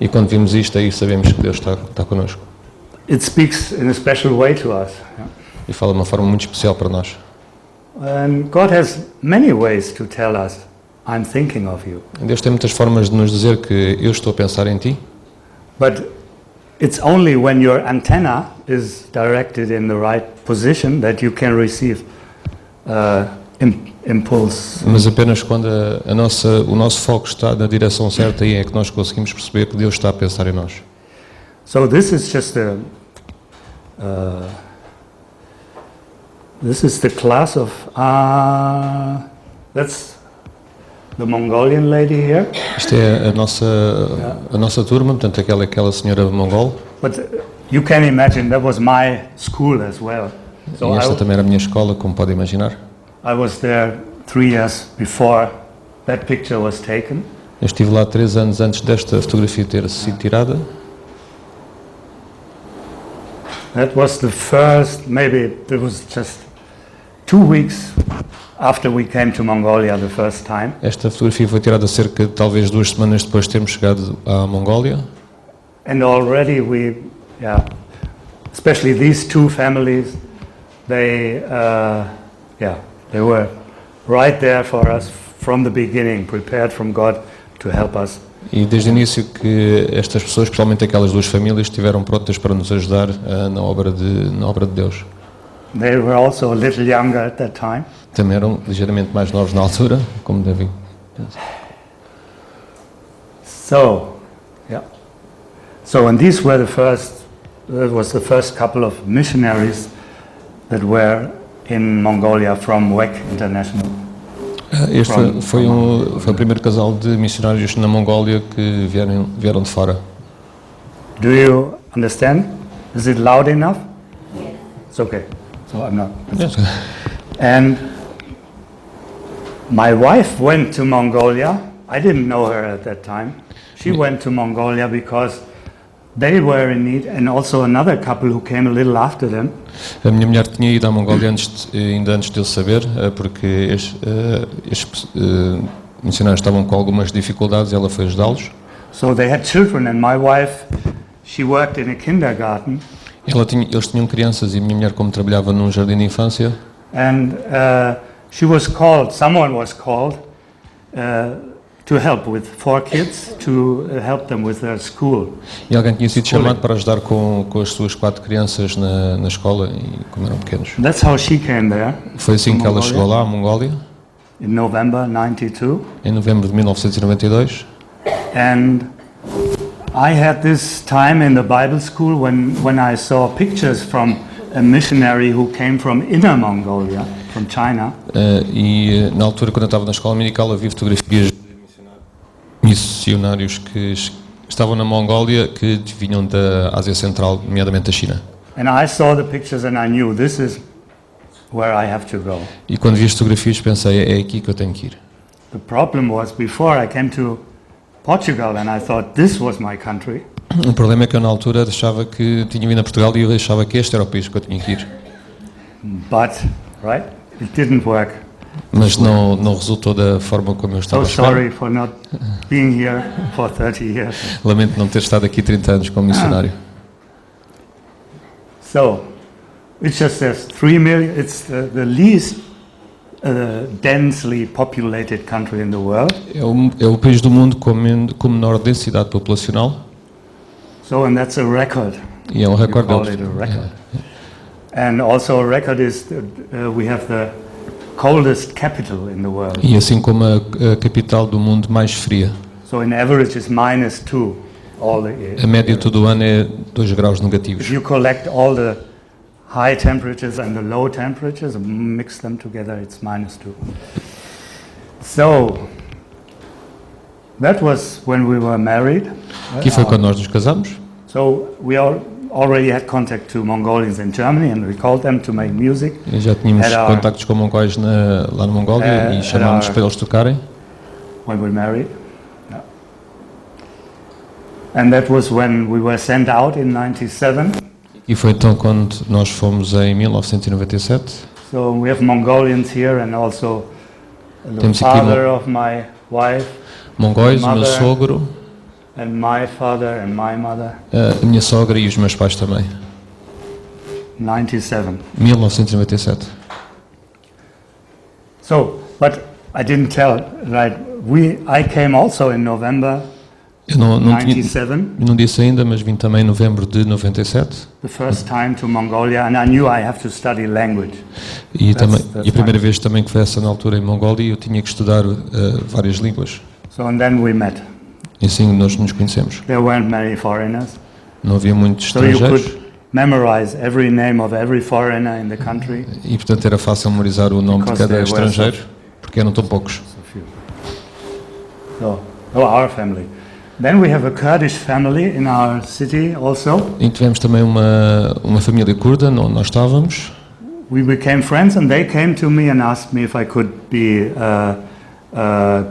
E: E quando vimos isto, aí sabemos que Deus está connosco.
B: it speaks in a special way to us.
E: E fala de uma forma muito especial para nós.
B: And God has many ways to tell us, I'm thinking of you.
E: Deus tem muitas formas de nos dizer que eu estou a pensar em ti,
B: But it's only when your antenna is directed in the right position that you can receive impulse.
E: mas apenas quando o nosso foco está na direção certa, aí é que nós conseguimos perceber que Deus está a pensar em nós.
B: So this is just this is the class of that's the Mongolian lady here.
E: Isto é a nossa turma, portanto aquela senhora mongol,
B: But you can imagine that was my school as well. So
E: e esta também era a minha escola, como pode imaginar.
B: I was there 3 years before that picture was taken.
E: Eu estive lá 3 anos antes desta fotografia ter sido tirada.
B: That was the first, maybe it was just 2 weeks after we came to Mongolia the first time.
E: Esta fotografia foi tirada cerca de talvez 2 semanas depois de termos chegado à Mongólia.
B: And already especially these two families, they were right there for us from the beginning, prepared from God to help us.
E: E desde o início que estas pessoas, especialmente aquelas 2 famílias, estiveram prontas para nos ajudar na obra de Deus.
B: They were also a little younger at that time.
E: Também eram ligeiramente mais novos na altura, como devem.
B: And these were that was the first couple of missionaries that were in Mongolia from WEC International.
E: Este foi o primeiro casal de missionários na Mongólia que vieram de fora.
B: Do you understand? Is it loud enough? It's okay. So I'm not. And my wife went to Mongolia. I didn't know her at that time. She went to Mongolia because they were in need, and also another couple who came a little after them.
E: A minha mulher tinha ido à Mongólia ainda antes de eu saber, porque estes missionários estavam com algumas dificuldades e ela foi ajudá-los.
B: So they had children, and my wife, she worked in a kindergarten.
E: Eles tinham crianças e a minha mulher, como trabalhava num jardim de infância,
B: And someone was called to help with 4 kids, to help them with their school.
E: e alguém tinha sido chamado para ajudar com as suas 4 crianças na escola, e como eram pequenos.
B: That's how she came there.
E: Foi assim que ela
B: Mongolia.
E: chegou lá, à Mongólia,
B: In November 92.
E: em novembro de 1992.
B: And I had this time in the Bible school when I saw pictures from a missionary who came from Inner Mongolia, from China.
E: E na altura, quando eu estava na escola dominical, havia fotografias de missionários que estavam na Mongólia que vinham da Ásia Central, nomeadamente da China.
B: And I saw the pictures and I knew this is where I have to go.
E: E quando vi as fotografias pensei, é aqui que eu tenho que ir.
B: The problem was before I came to Portugal and I thought this was my country.
E: O problema é que eu na altura achava que tinha vindo a Portugal e eu achava que este era o país que eu tinha que ir.
B: But, right, it didn't work.
E: Mas não resultou da forma como eu estava
B: So
E: a esperar.
B: sorry for not being here for 30 years.
E: Lamento não ter estado aqui 30 anos como missionário.
B: So, it just says 3 million, it's the least densely populated country in the world.
E: É o país do mundo com menor densidade populacional.
B: So, and that's a record.
E: E é um
B: You
E: recorde
B: call
E: deles.
B: it a record. And also a record is we have the coldest capital in the world.
E: E assim como a capital do mundo mais fria.
B: So in average it's -2 all the year.
E: A média todo o ano é 2 graus negativos.
B: If you collect all the high temperatures and the low temperatures, mix them together, it's -2. So that was when we were married.
E: Aqui foi quando nós nos casamos.
B: So we already had contact to Mongolians in Germany and we called them to make music.
E: E já tínhamos
B: Era-
E: contactos com mongóis lá na Mongólia e chamámos
B: era-
E: para eles tocarem.
B: When we married. Yeah. And that was when we were sent out in 97.
E: E foi então quando nós fomos em 1997.
B: So we have Mongolians here and also the
E: Temos aqui
B: father of my wife
E: Mongóis, o meu
B: Mother.
E: sogro,
B: and my father and my mother.
E: a minha sogra e os meus pais também.
B: 97.
E: 1997.
B: So, but I didn't tell, right? I came also in November
E: Eu não
B: 97,
E: disse ainda, mas vim também em novembro de 97.
B: the first time to Mongolia, and I knew I have to study language.
E: E a primeira
B: fine.
E: vez também que foi essa na altura em Mongólia, eu tinha que estudar várias línguas.
B: So, and then we met.
E: E assim nós nos conhecemos.
B: There weren't many foreigners,
E: Não havia muitos
B: so you
E: estrangeiros
B: could memorize every name of every foreigner in the country.
E: e portanto era fácil memorizar o nome de
B: Because
E: cada
B: there were
E: estrangeiro, porque eram tão poucos.
B: So few. So, our family. Then we have a Kurdish family in our city also.
E: E tivemos também uma família curda, onde nós estávamos.
B: We became friends and they came to me and asked me if I could be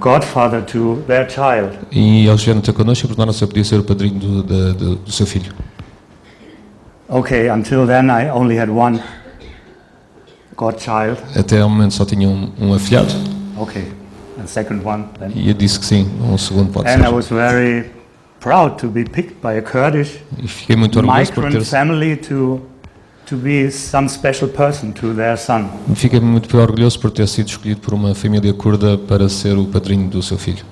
B: godfather to their child.
E: E eles vieram ter connosco e perguntaram se eu podia ser o padrinho do seu filho.
B: Okay, until then I only had one godchild.
E: Até ao momento só tinha um afilhado
B: Okay, and second one then.
E: e eu disse que sim, um segundo pode
B: And I
E: ser.
B: was very proud to be picked by a Kurdish
E: E fiquei muito orgulhoso por
B: migrant
E: ter
B: family to be some special person to their son.
E: Fiquei muito orgulhoso por ter sido escolhido por uma família curda para ser o padrinho do seu filho.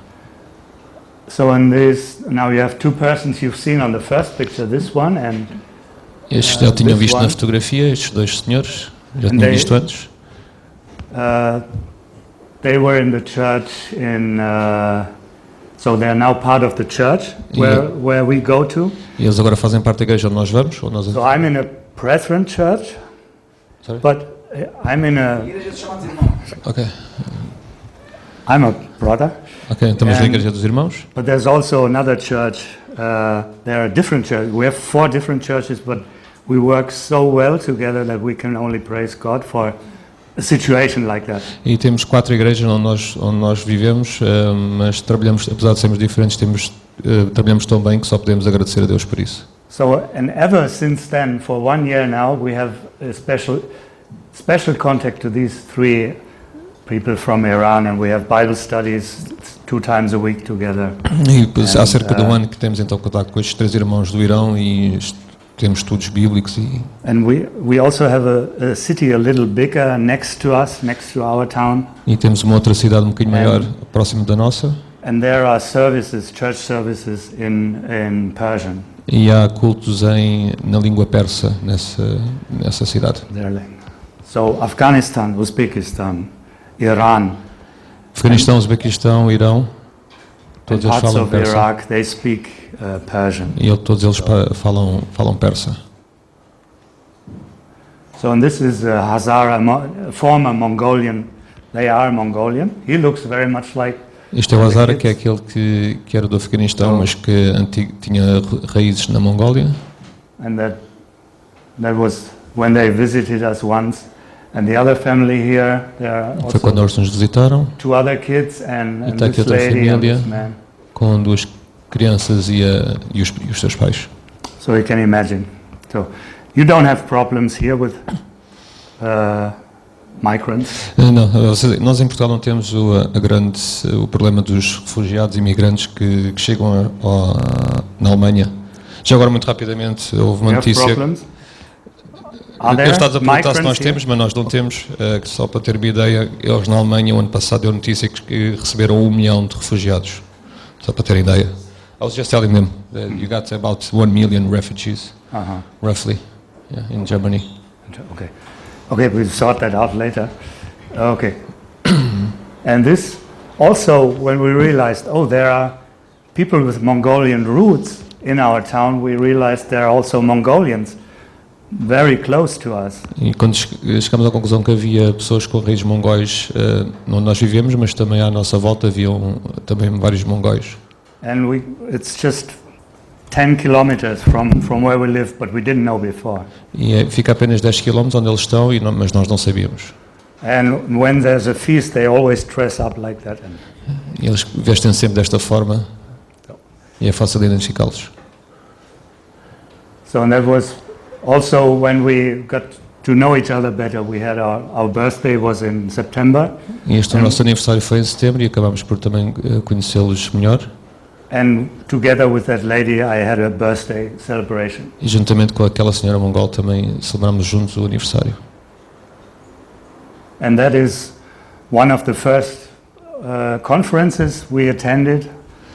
B: So in this, now you have two persons you've seen on the first picture, this one and
E: Estes já tinham
B: this
E: visto na
B: one.
E: fotografia, estes dois senhores, já
B: And
E: tinham
B: they-
E: visto antes.
B: they were in the church in, so they are now part of the church where we go to.
E: E eles agora fazem parte da igreja onde nós vamos. Onde nós...
B: So I'm in a Brethren church,
E: Sorry?
B: but I'm in a,
E: Ok,
B: I'm a brother,
E: estamos na
B: And-
E: igreja dos irmãos.
B: but there's also another church. There are different churches. We have 4 different churches, but we work so well together that we can only praise God for a situation like that.
E: E temos 4 igrejas onde nós vivemos, mas trabalhamos, apesar de sermos diferentes, trabalhamos tão bem que só podemos agradecer a Deus por isso.
B: So, and ever since then, for 1 year now, we have a special contact to these 3 people from Iran, and we have Bible studies 2 times a week together.
E: E há cerca de um ano que temos então contato com estes 3 irmãos do Irão e temos estudos bíblicos e
B: And we also have a city a little bigger next to us, next to our town,
E: temos uma outra cidade um bocadinho maior próximo da nossa
B: and there are services, church services in Persian.
E: e há cultos na língua persa nessa cidade.
B: So Afghanistan, Uzbekistan, Iran,
E: Afeganistão, Uzbequistão, Irão,
B: and
E: todos eles
B: parts
E: falam
B: of
E: persa.
B: Iraq, they speak Persian.
E: E todos eles falam persa.
B: So and this is a Hazara, former Mongolian. They are Mongolian. He looks very much like
E: Este é o Azara, que é aquele que era do Afeganistão, mas que tinha raízes na Mongólia.
B: And that was when they visited us once. And the other family here, there are
E: Foi quando
B: also
E: eles nos visitaram.
B: 2 other kids and
E: Está aqui
B: this
E: outra
B: lady and
E: família
B: this man.
E: com 2 crianças e os seus pais.
B: So you can imagine. So you don't have problems here with migrants.
E: Não, nós em Portugal não temos o problema dos refugiados e imigrantes que chegam na Alemanha. Já agora, muito rapidamente, houve uma
B: You have
E: notícia.
B: problems?
E: Eu
B: Are there
E: estava a perguntar se nós
B: migrants here?
E: temos, mas nós não temos. Só para ter uma ideia, eles na Alemanha, o ano passado, deu notícia que receberam 1 milhão de refugiados. Só para terem ideia. I was just telling them that you got about 1 million refugees, roughly, in Germany.
B: Okay. Okay, we'll sort that out later. Okay. And this also, when we realized, there are people with Mongolian roots in our town, we realized there are also Mongolians very close to us.
E: E quando chegamos à conclusão que havia pessoas com raízes mongóis onde nós vivemos, mas também à nossa volta haviam também vários mongóis.
B: And it's just 10 kilometers from where we live, but we didn't know before.
E: E fica apenas 10 km onde eles estão, mas nós não sabíamos.
B: And when there's a feast, they always dress up like that.
E: E eles vestem sempre desta forma e é fácil de identificá-los.
B: So and that was also when we got to know each other better. We had our birthday was in September.
E: E este nosso aniversário foi em setembro e acabamos por também conhecê-los melhor.
B: And together with that lady, I had a birthday celebration.
E: E juntamente com aquela senhora mongol também celebramos juntos o aniversário.
B: And that is one of the first conferences we attended.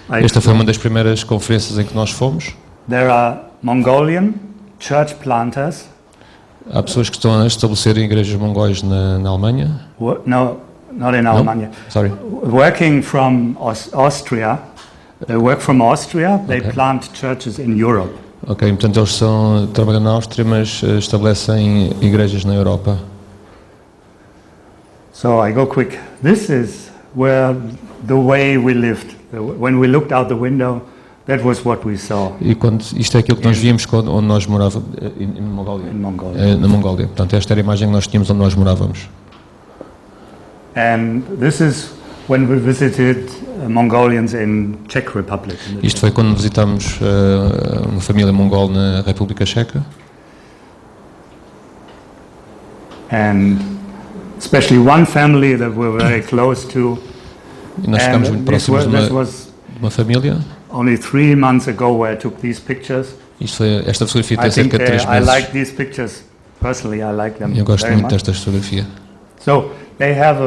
E: Esta foi uma das primeiras conferências em que nós fomos.
B: There are Mongolian church planters.
E: Há pessoas que estão a estabelecer igrejas mongóis na Alemanha.
B: No, not in Alemania.
E: Sorry.
B: Working from Austria. They work from Austria. They plant churches in Europe.
E: Ok, portanto eles trabalham na Áustria, mas estabelecem igrejas na Europa.
B: So I go quick. This is where the way we lived. When we looked out the window, that was what we saw.
E: E isto é aquilo que nós víamos onde nós morávamos em Mongólia.
B: In Mongolia.
E: Na Mongólia. Portanto, esta era a imagem que nós tínhamos onde nós morávamos.
B: And this is when we visited Mongolians in Czech Republic.
E: Isto foi quando visitámos uma família mongol na República Checa.
B: And especially one family that we're very close to.
E: E nós ficámos muito próximos de uma família.
B: Only 3 months ago where I took these pictures.
E: Esta fotografia
B: I
E: tem
B: think
E: cerca de 3
B: I
E: meses.
B: like these pictures. Personally, I like them
E: Eu gosto
B: very
E: muito
B: much.
E: desta fotografia.
B: So they have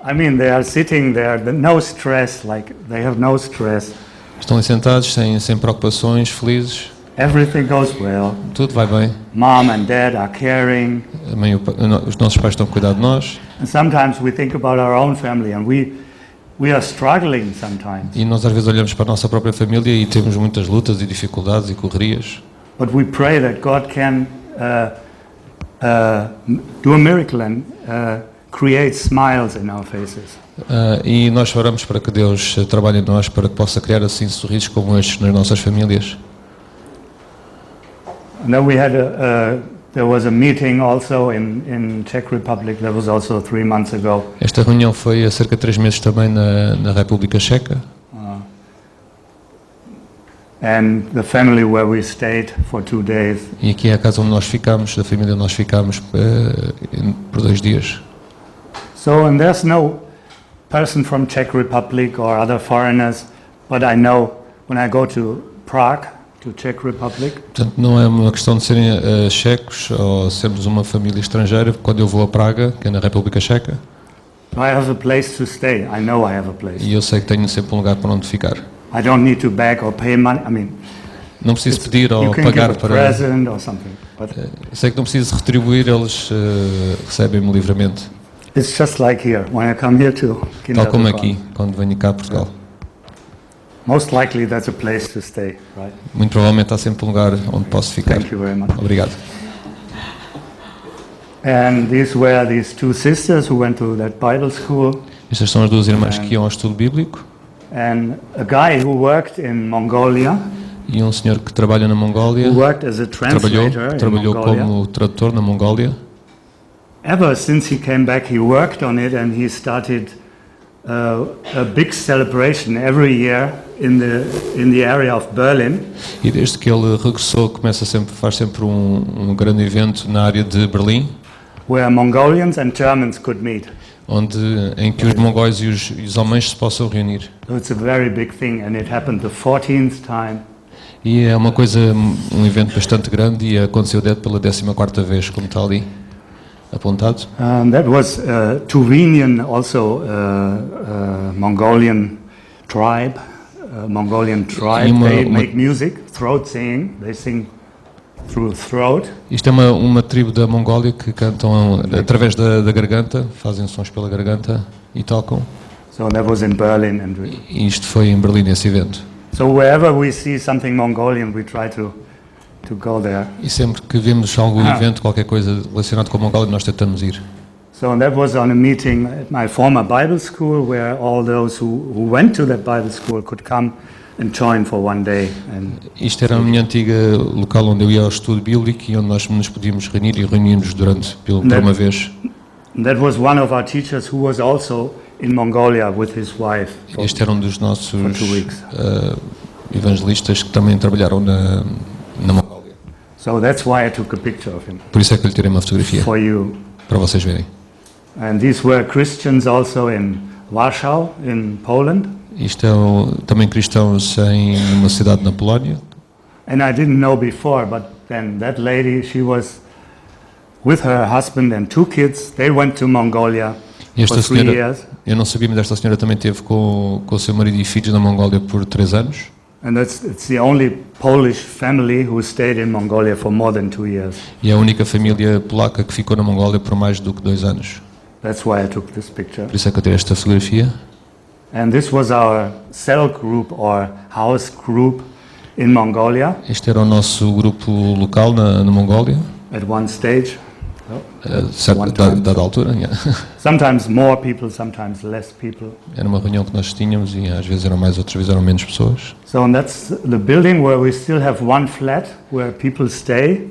B: they are sitting there, no stress, like they have no stress.
E: Estão ali sentados, sem preocupações, felizes.
B: Everything goes well.
E: Tudo vai bem.
B: Mom and dad are caring.
E: A mãe, os nossos pais estão a cuidar de nós.
B: And sometimes we think about our own family and we are struggling sometimes.
E: E nós às vezes olhamos para a nossa própria família e temos muitas lutas e dificuldades e correrias.
B: But we pray that God can do a miracle and create smiles in our faces.
E: E nós oramos para que Deus trabalhe em nós para que possa criar assim sorrisos como estes nas nossas famílias.
B: And then we had there was a meeting also in Czech Republic. That was also 3 months ago.
E: Esta reunião foi há cerca de 3 meses também na República Checa.
B: And the family where we stayed for 2 days.
E: E aqui é a casa onde nós ficamos, da família onde nós ficamos por 2 dias.
B: So, and there's no person from Czech Republic or other foreigners, but I know when I go to Prague, to Czech Republic.
E: Portanto, não é uma questão de serem checos ou sermos uma família estrangeira. Quando eu vou a Praga, que é na República Checa,
B: I have a place to stay. I know I have a place.
E: e eu sei que tenho sempre um lugar para onde ficar.
B: I don't need to beg or pay money. I mean,
E: Não preciso pedir
B: you
E: ou
B: can give
E: pagar
B: a
E: para.
B: present or something, but
E: Sei que não preciso retribuir, eles recebem-me livremente.
B: it's just like here when I come here to
E: Tal como
B: Kindergarten.
E: aqui, quando venho cá a Portugal.
B: Most likely that's a place to stay, right?
E: Muito provavelmente há sempre um lugar onde posso ficar.
B: Thank you very much.
E: Obrigado.
B: And these were these 2 sisters who went to that Bible school.
E: Estas são as 2 irmãs que iam ao estudo bíblico.
B: And a guy who worked in Mongolia,
E: E um senhor que trabalha na Mongólia,
B: who worked as a translator in
E: trabalhou
B: Mongolia.
E: como tradutor na Mongólia.
B: Ever since he came back, he worked on it, and he started a big celebration every year in the area of Berlin,
E: E desde que ele regressou, faz sempre um grande evento na área de Berlim,
B: where Mongolians and Germans could meet.
E: em que os mongóis e os alemães se possam reunir.
B: So it's a very big thing, and it happened the 14th time.
E: E é um evento bastante grande e aconteceu pela 14ª vez, como está ali apontado.
B: That was Tuvenian, also Mongolian tribe. They make music, throat singing. They sing through throat.
E: Isto é uma tribo da Mongólia que cantam através da garganta, fazem sons pela garganta e tocam.
B: So that was in Berlin,
E: E isto foi em Berlim, esse evento.
B: so wherever we see something Mongolian, we try to go there.
E: E sempre que vemos algum evento, qualquer coisa relacionado com a Mongólia, nós tentamos ir.
B: So that was on a meeting at my former Bible school, where all those who went to that Bible school could come and join for one day. And
E: Isto era a minha antiga local onde eu ia ao estudo bíblico e onde nós nos podíamos reunir e reunimos por uma vez.
B: that was one of our teachers who was also in Mongolia with his wife.
E: Este era um dos nossos
B: For 2 weeks.
E: evangelistas que também trabalharam na Mongólia.
B: So that's why I took a picture of him
E: Por isso é que eu lhe tirei uma fotografia,
B: for you.
E: para vocês verem.
B: And these were Christians also in Warsaw, in Poland.
E: Isto é também cristãos em uma cidade na Polónia.
B: And I didn't know before, but then that lady, she was with her husband and 2 kids. They went to Mongolia
E: E esta
B: for 3
E: senhora,
B: years.
E: eu não sabia, mas esta senhora também esteve com o seu marido e filhos na Mongólia por 3 anos.
B: And it's the only Polish family who stayed in Mongolia for more than 2 years.
E: E é a única família polaca que ficou na Mongólia por mais do que 2 anos.
B: That's why I took this picture.
E: Por isso é que eu tirei esta fotografia.
B: And this was our cell group or house group in Mongolia
E: Este era o nosso grupo local na Mongólia,
B: at one stage.
E: dada altura. Yeah.
B: Sometimes more people, sometimes less people.
E: Era uma reunião que nós tínhamos e às vezes eram mais, outras vezes eram menos pessoas.
B: So that's the building where we still have one flat where people stay,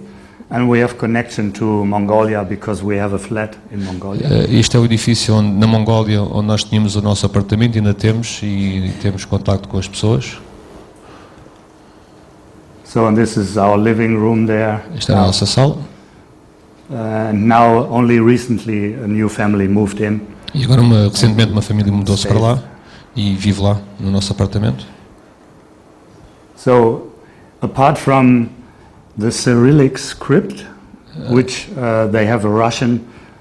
B: and we have connection to Mongolia because we have a flat in Mongolia.
E: Este é o edifício na Mongólia onde nós tínhamos o nosso apartamento, ainda temos, e temos contacto com as pessoas.
B: So and this is our living room there.
E: Esta é a nossa sala.
B: Now only recently a new family moved in.
E: E agora recentemente uma família mudou-se para lá e vive lá no nosso apartamento.
B: So apart from the Cyrillic script, which they have a Russian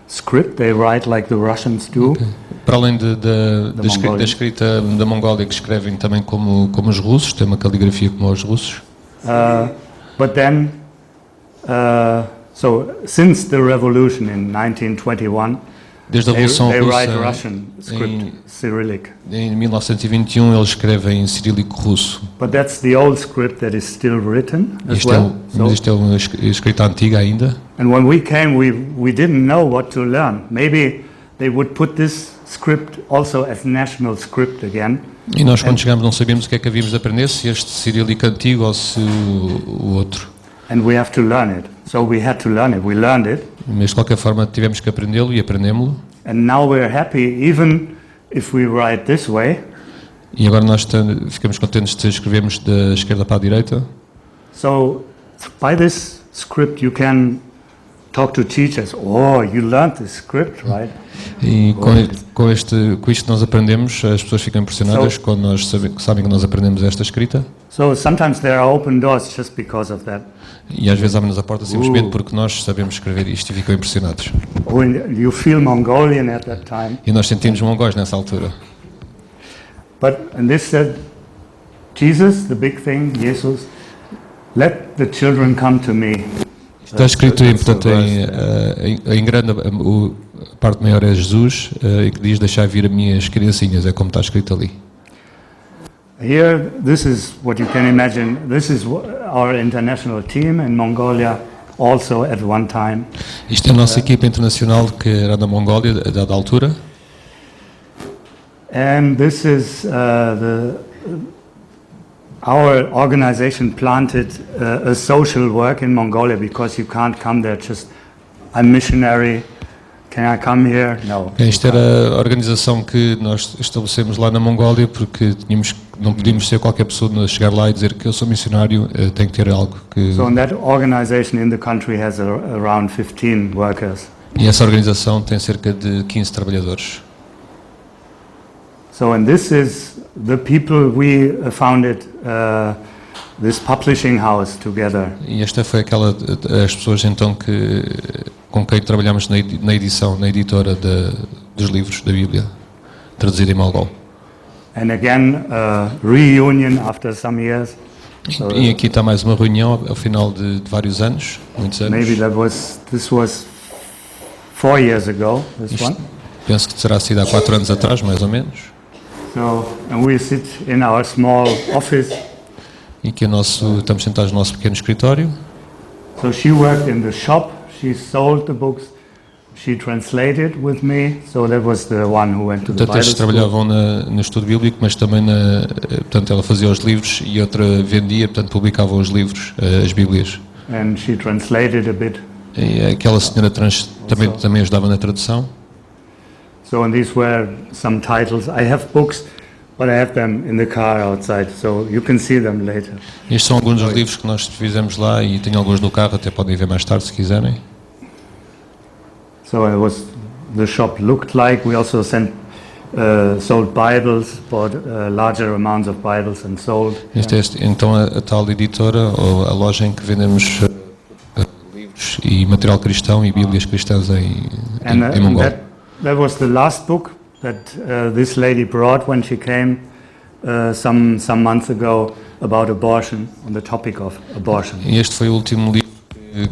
B: script, they write like the Russians do.
E: Para além da escrita da Mongólia, que escrevem também como os russos, tem uma caligrafia como os russos.
B: But then, so since the revolution in 1921,
E: Desde a Revolução
B: they write
E: Russa,
B: Russian script, Cyrillic.
E: em 1921, eles escrevem em cirílico russo.
B: But that's the old script that is still written as
E: Isto
B: well.
E: mas isto é uma escrita antiga ainda.
B: And when we came, we didn't know what to learn. Maybe they would put this script also as national script again.
E: E nós, quando chegámos, não sabíamos o que é que havíamos de aprender, se este cirílico antigo ou se o outro.
B: And we have to learn it. So we had to learn it. We learned it.
E: Mas, de qualquer forma, tivemos que aprendê-lo e aprendemos-lo.
B: And now we're happy, even if we write this way.
E: E agora nós ficamos contentes de escrevermos da esquerda para a direita.
B: So by this script you can talk to teachers. Oh, you learned this script, right?
E: E com isto nós aprendemos, as pessoas ficam impressionadas quando nós sabem que nós aprendemos esta escrita.
B: So sometimes there are open doors just because of that.
E: E às vezes abrem-nos a porta simplesmente porque nós sabemos escrever isto e ficam impressionados.
B: Oh, and you feel Mongolian at that time.
E: E nós sentimos mongóis nessa altura.
B: And this said, Jesus, the big thing, Jesus, let the children come to me.
E: Está escrito, portanto, em grande, a parte maior é Jesus, e que diz deixar vir as minhas criancinhas, é como está escrito ali.
B: Here, this is what you can imagine. This is our international team in Mongolia, also at one time.
E: Isto é a nossa equipa internacional que era na Mongólia, a dada altura.
B: And this is our organization planted a social work in Mongolia because you can't come there just, I'm missionary, can I come here? No.
E: Esta era a organização que nós estabelecemos lá na Mongólia porque não podíamos ser qualquer pessoa a chegar lá e dizer que eu sou missionário, tem que ter algo que...
B: So that organization in the country has around 15 workers.
E: E essa organização tem cerca de 15 trabalhadores.
B: So and this is the people we founded this publishing house together.
E: E esta foi as pessoas então com quem trabalhamos na edição, na editora dos livros da Bíblia, traduzida em mongol.
B: And again, reunion after some years.
E: E aqui está mais uma reunião ao final de vários anos, muitos anos.
B: Maybe this was 4 years ago, this one.
E: Penso que terá sido há 4 anos atrás, mais ou menos.
B: So, and we sit in our small office.
E: E que estamos sentados no nosso pequeno escritório.
B: So she worked in the shop, she sold the books, she translated with me, so that was the one who went to the
E: Portanto,
B: Bible
E: estes
B: school.
E: trabalhavam no estudo bíblico, mas também portanto, ela fazia os livros e outra vendia, portanto, publicava os livros, as Bíblias.
B: And she translated a bit.
E: E aquela senhora também ajudava na tradução.
B: So and these were some titles. I have books, but I have them in the car outside, so you can see them later.
E: Estes são alguns dos livros que nós fizemos lá e tenho alguns no carro, até podem ver mais tarde se quiserem.
B: So the shop looked like. We also sold Bibles, bought larger amounts of Bibles and sold.
E: Então a tal editora, ou a loja em que vendemos livros e material cristão e Bíblias cristãs em mongol.
B: That was the last book that this lady brought when she came some months ago about abortion, on the topic of abortion.
E: E este foi o último livro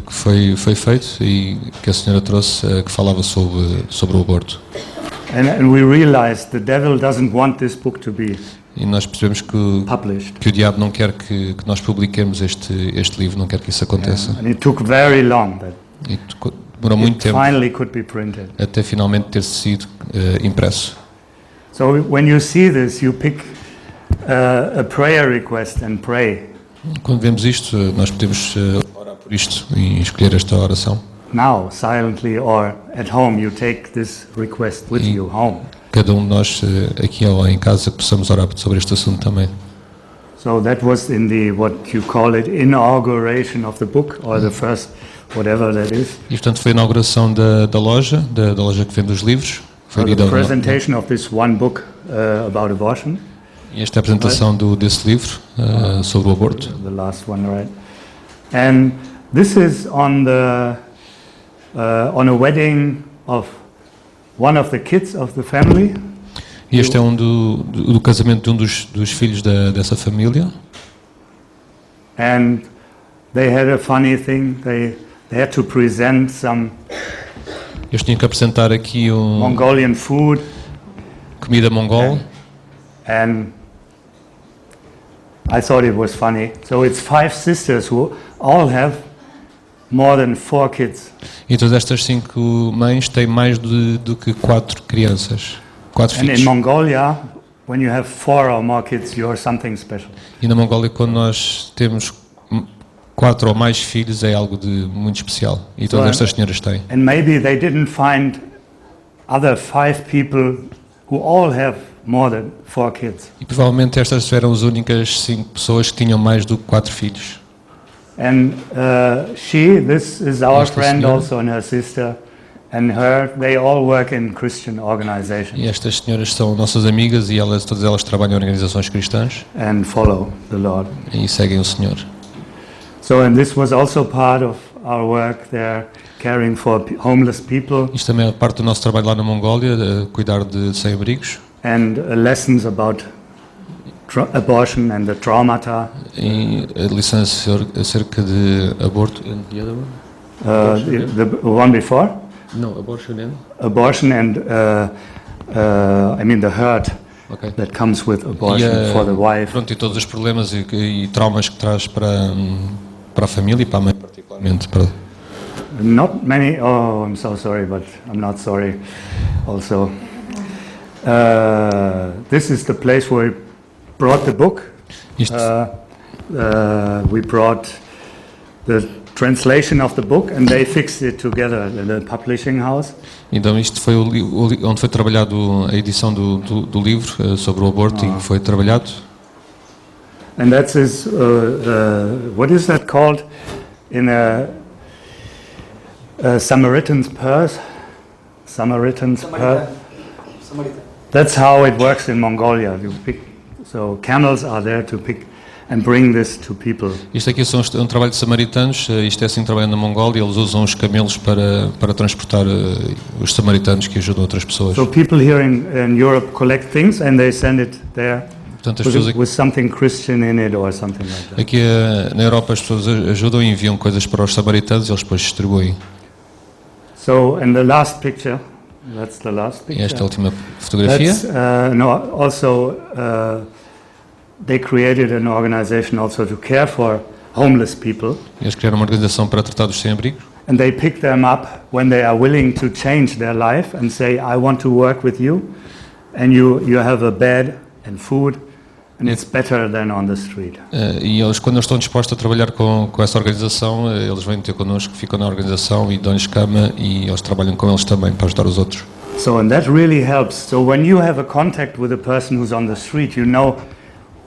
E: que foi feito e que a senhora trouxe, que falava sobre o aborto.
B: And we realized the devil doesn't want this book to be
E: E nós percebemos que o diabo não quer que nós publiquemos este livro, não quer que isso aconteça.
B: And it took very long that
E: E demorou muito tempo
B: finally could be printed.
E: até finalmente ter sido impresso.
B: So when you see this, you pick a prayer request and pray.
E: Quando vemos isto, nós podemos orar por isto e escolher esta oração.
B: Now, silently or at home, you take this request with you home.
E: Cada de nós aqui ou em casa possamos orar sobre este assunto também.
B: So that was in the what you call it inauguration of the book or the first whatever that is.
E: E portanto foi a inauguração da loja que vende os livros. Foi
B: The presentation of this one book about abortion.
E: E esta é a apresentação desse livro sobre o aborto.
B: The last one, right? And this is on a wedding of one of the kids of the family.
E: E este é do casamento de um dos filhos dessa família.
B: And they had a funny thing. They had to present some
E: Eles tinham que apresentar aqui
B: Mongolian food.
E: Comida mongol.
B: And I thought it was funny. So it's 5 sisters who all have more than 4 kids.
E: E todas estas 5 mães têm mais do que 4 crianças, 4
B: And in
E: filhos.
B: Mongolia, when you have 4 or more kids, you're something special.
E: E na Mongólia, quando nós temos 4 ou mais filhos, é algo de muito especial. E todas estas senhoras têm.
B: And maybe they didn't find other 5 people who all have more than 4 kids.
E: E provavelmente estas eram as únicas 5 pessoas que tinham mais do que 4 filhos.
B: And this is our
E: Esta
B: friend
E: senhora.
B: also, and her sister, and they all work in Christian organizations
E: E estas senhoras são nossas amigas e todas elas trabalham em organizações cristãs
B: and follow the Lord.
E: e seguem o Senhor.
B: So, and this was also part of our work there, caring for homeless people
E: Isto também é parte do nosso trabalho lá na Mongólia, cuidar de sem-abrigos
B: and lessons about abortion and the traumata.
E: e lições acerca de aborto. And the other one?
B: The one before?
E: No, abortion and?
B: Abortion and I mean the hurt
E: Okay.
B: that comes with abortion for the wife.
E: Pronto, e todos os problemas e traumas que traz para a família e para a mãe particularmente.
B: Not many. Oh, I'm so sorry, but I'm not sorry. Also, This is the place where we brought the book.
E: Isto,
B: We brought the translation of the book and they fixed it together in the publishing house.
E: então isto foi onde foi trabalhado a edição do livro sobre o aborto e foi trabalhado.
B: And that's his, what is that called in a Samaritan's purse? Samaritan's purse. That's how it works in Mongolia. You pick, so camels are there to pick and bring this to people.
E: Isto aqui é um trabalho de samaritanos, isto é assim trabalhando na Mongólia, eles usam os camelos para transportar os samaritanos que ajudam outras pessoas.
B: So people here in Europe collect things and they send it there
E: Portanto, as pessoas
B: with something Christian in it or something like that.
E: aqui na Europa as pessoas ajudam e enviam coisas para os samaritanos e eles depois distribuem.
B: So, and the last picture, that's the last
E: E
B: picture.
E: esta é a última fotografia.
B: That's, also, they created an organization also to care for homeless people,
E: Eles criaram uma organização para tratar dos sem-abrigo
B: and they pick them up when they are willing to change their life and say, I want to work with you, and you have a bed and food, and it's better than on the street.
E: e eles, quando eles estão dispostos a trabalhar com essa organização, eles vêm ter connosco, ficam na organização e dão-lhes cama e eles trabalham com eles também para ajudar os outros.
B: So, and that really helps. So when you have a contact with a person who's on the street, you know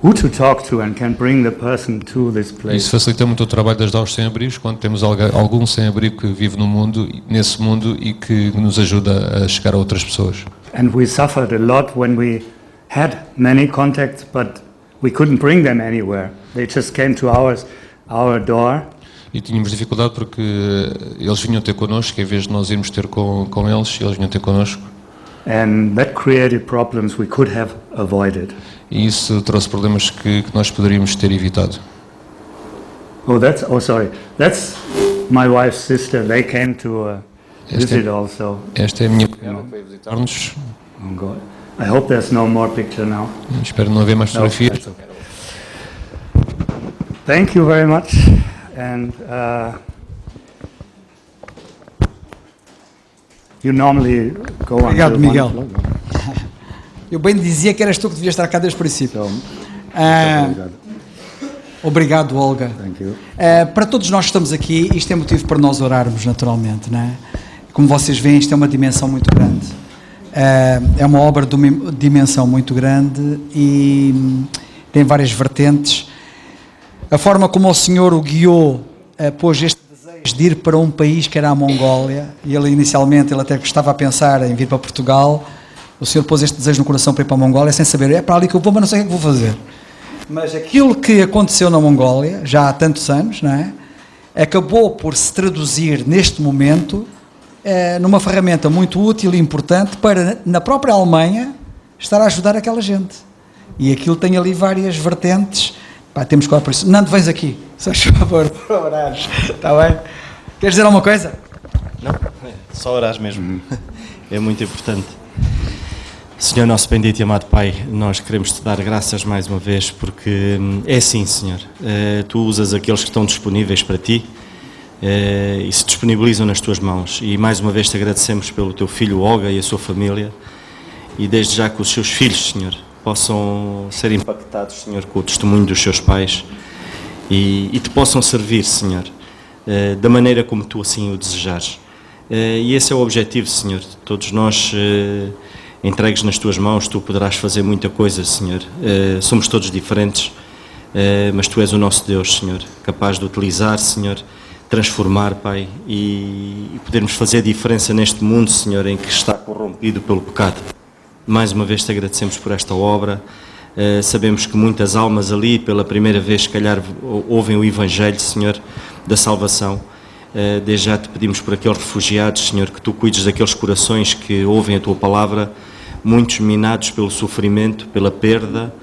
B: who to talk to and can bring the person to this
E: Isso
B: place.
E: facilita muito o trabalho de ajudar os sem-abrigos quando temos algum sem-abrigo que vive no mundo, nesse mundo e que nos ajuda a chegar a outras pessoas.
B: And we suffered a lot when we had many contacts, but we couldn't bring them anywhere. They just came to our door.
E: E tínhamos dificuldade porque eles vinham ter connosco, em vez de nós irmos ter com eles, eles vinham ter connosco.
B: And that created problems we could have avoided.
E: E isso trouxe problemas que nós poderíamos ter evitado.
B: Sorry. That's my wife's sister. They came to visit also.
E: Esta é a minha cunhada que veio visitar-nos.
B: Oh God. I hope there's no more picture now.
E: Espero não haver mais
B: No,
E: fotografias.
B: that's okay. Thank you very much. And you normally go on.
C: Obrigado, Miguel. Eu bem dizia que eras tu que devias estar cá desde o princípio.
B: So,
C: Obrigado, Holger.
B: thank you.
C: Para todos nós que estamos aqui, isto é motivo para nós orarmos, naturalmente, não é? Como vocês veem, isto é uma dimensão muito grande. É uma obra de uma dimensão muito grande e tem várias vertentes. A forma como o Senhor o guiou, pôs este desejo de ir para um país que era a Mongólia, e ele inicialmente até estava a pensar em vir para Portugal. O Senhor pôs este desejo no coração para ir para a Mongólia, sem saber, é para ali que eu vou, mas não sei o que vou fazer. Mas aquilo que aconteceu na Mongólia, já há tantos anos, não é? Acabou por se traduzir neste momento numa ferramenta muito útil e importante para, na própria Alemanha, estar a ajudar aquela gente. E aquilo tem ali várias vertentes. Pá, temos que orar por isso. Nando, vens aqui, se faz favor, para orares. Está bem? Queres dizer alguma coisa?
F: Não, só orares mesmo. É muito importante. Senhor nosso bendito e amado Pai, nós queremos te dar graças mais uma vez, porque é assim, Senhor, tu usas aqueles que estão disponíveis para ti e se disponibilizam nas tuas mãos, e mais uma vez te agradecemos pelo teu filho Holger e a sua família, e desde já que os seus filhos, Senhor, possam ser impactados, Senhor, com o testemunho dos seus pais e te possam servir, Senhor, da maneira como tu assim o desejares. E esse é o objetivo, Senhor. Todos nós entregues nas tuas mãos, tu poderás fazer muita coisa, Senhor. Somos todos diferentes, mas tu és o nosso Deus, Senhor, capaz de utilizar, Senhor, transformar, Pai, e podermos fazer a diferença neste mundo, Senhor, em que está corrompido pelo pecado. Mais uma vez te agradecemos por esta obra. Sabemos que muitas almas ali, pela primeira vez, se calhar, ouvem o Evangelho, Senhor, da salvação. Desde já te pedimos por aqueles refugiados, Senhor, que tu cuides daqueles corações que ouvem a tua palavra, muitos minados pelo sofrimento, pela perda,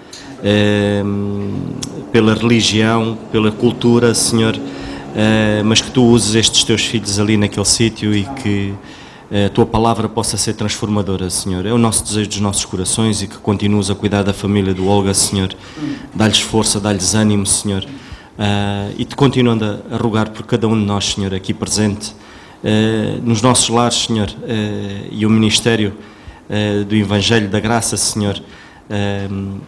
F: pela religião, pela cultura, Senhor, mas que tu uses estes teus filhos ali naquele sítio e que a tua palavra possa ser transformadora, Senhor. É o nosso desejo dos nossos corações, e que continues a cuidar da família do Holger, Senhor. Dá-lhes força, dá-lhes ânimo, Senhor. E te continuando a rogar por cada um de nós, Senhor, aqui presente, nos nossos lares, Senhor, e o ministério do Evangelho da Graça, Senhor,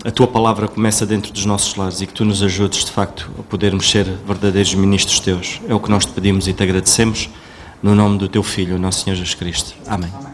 F: a Tua palavra começa dentro dos nossos lares e que Tu nos ajudes, de facto, a podermos ser verdadeiros ministros Teus. É o que nós te pedimos e te agradecemos, no nome do Teu Filho, o nosso Senhor Jesus Cristo. Amém.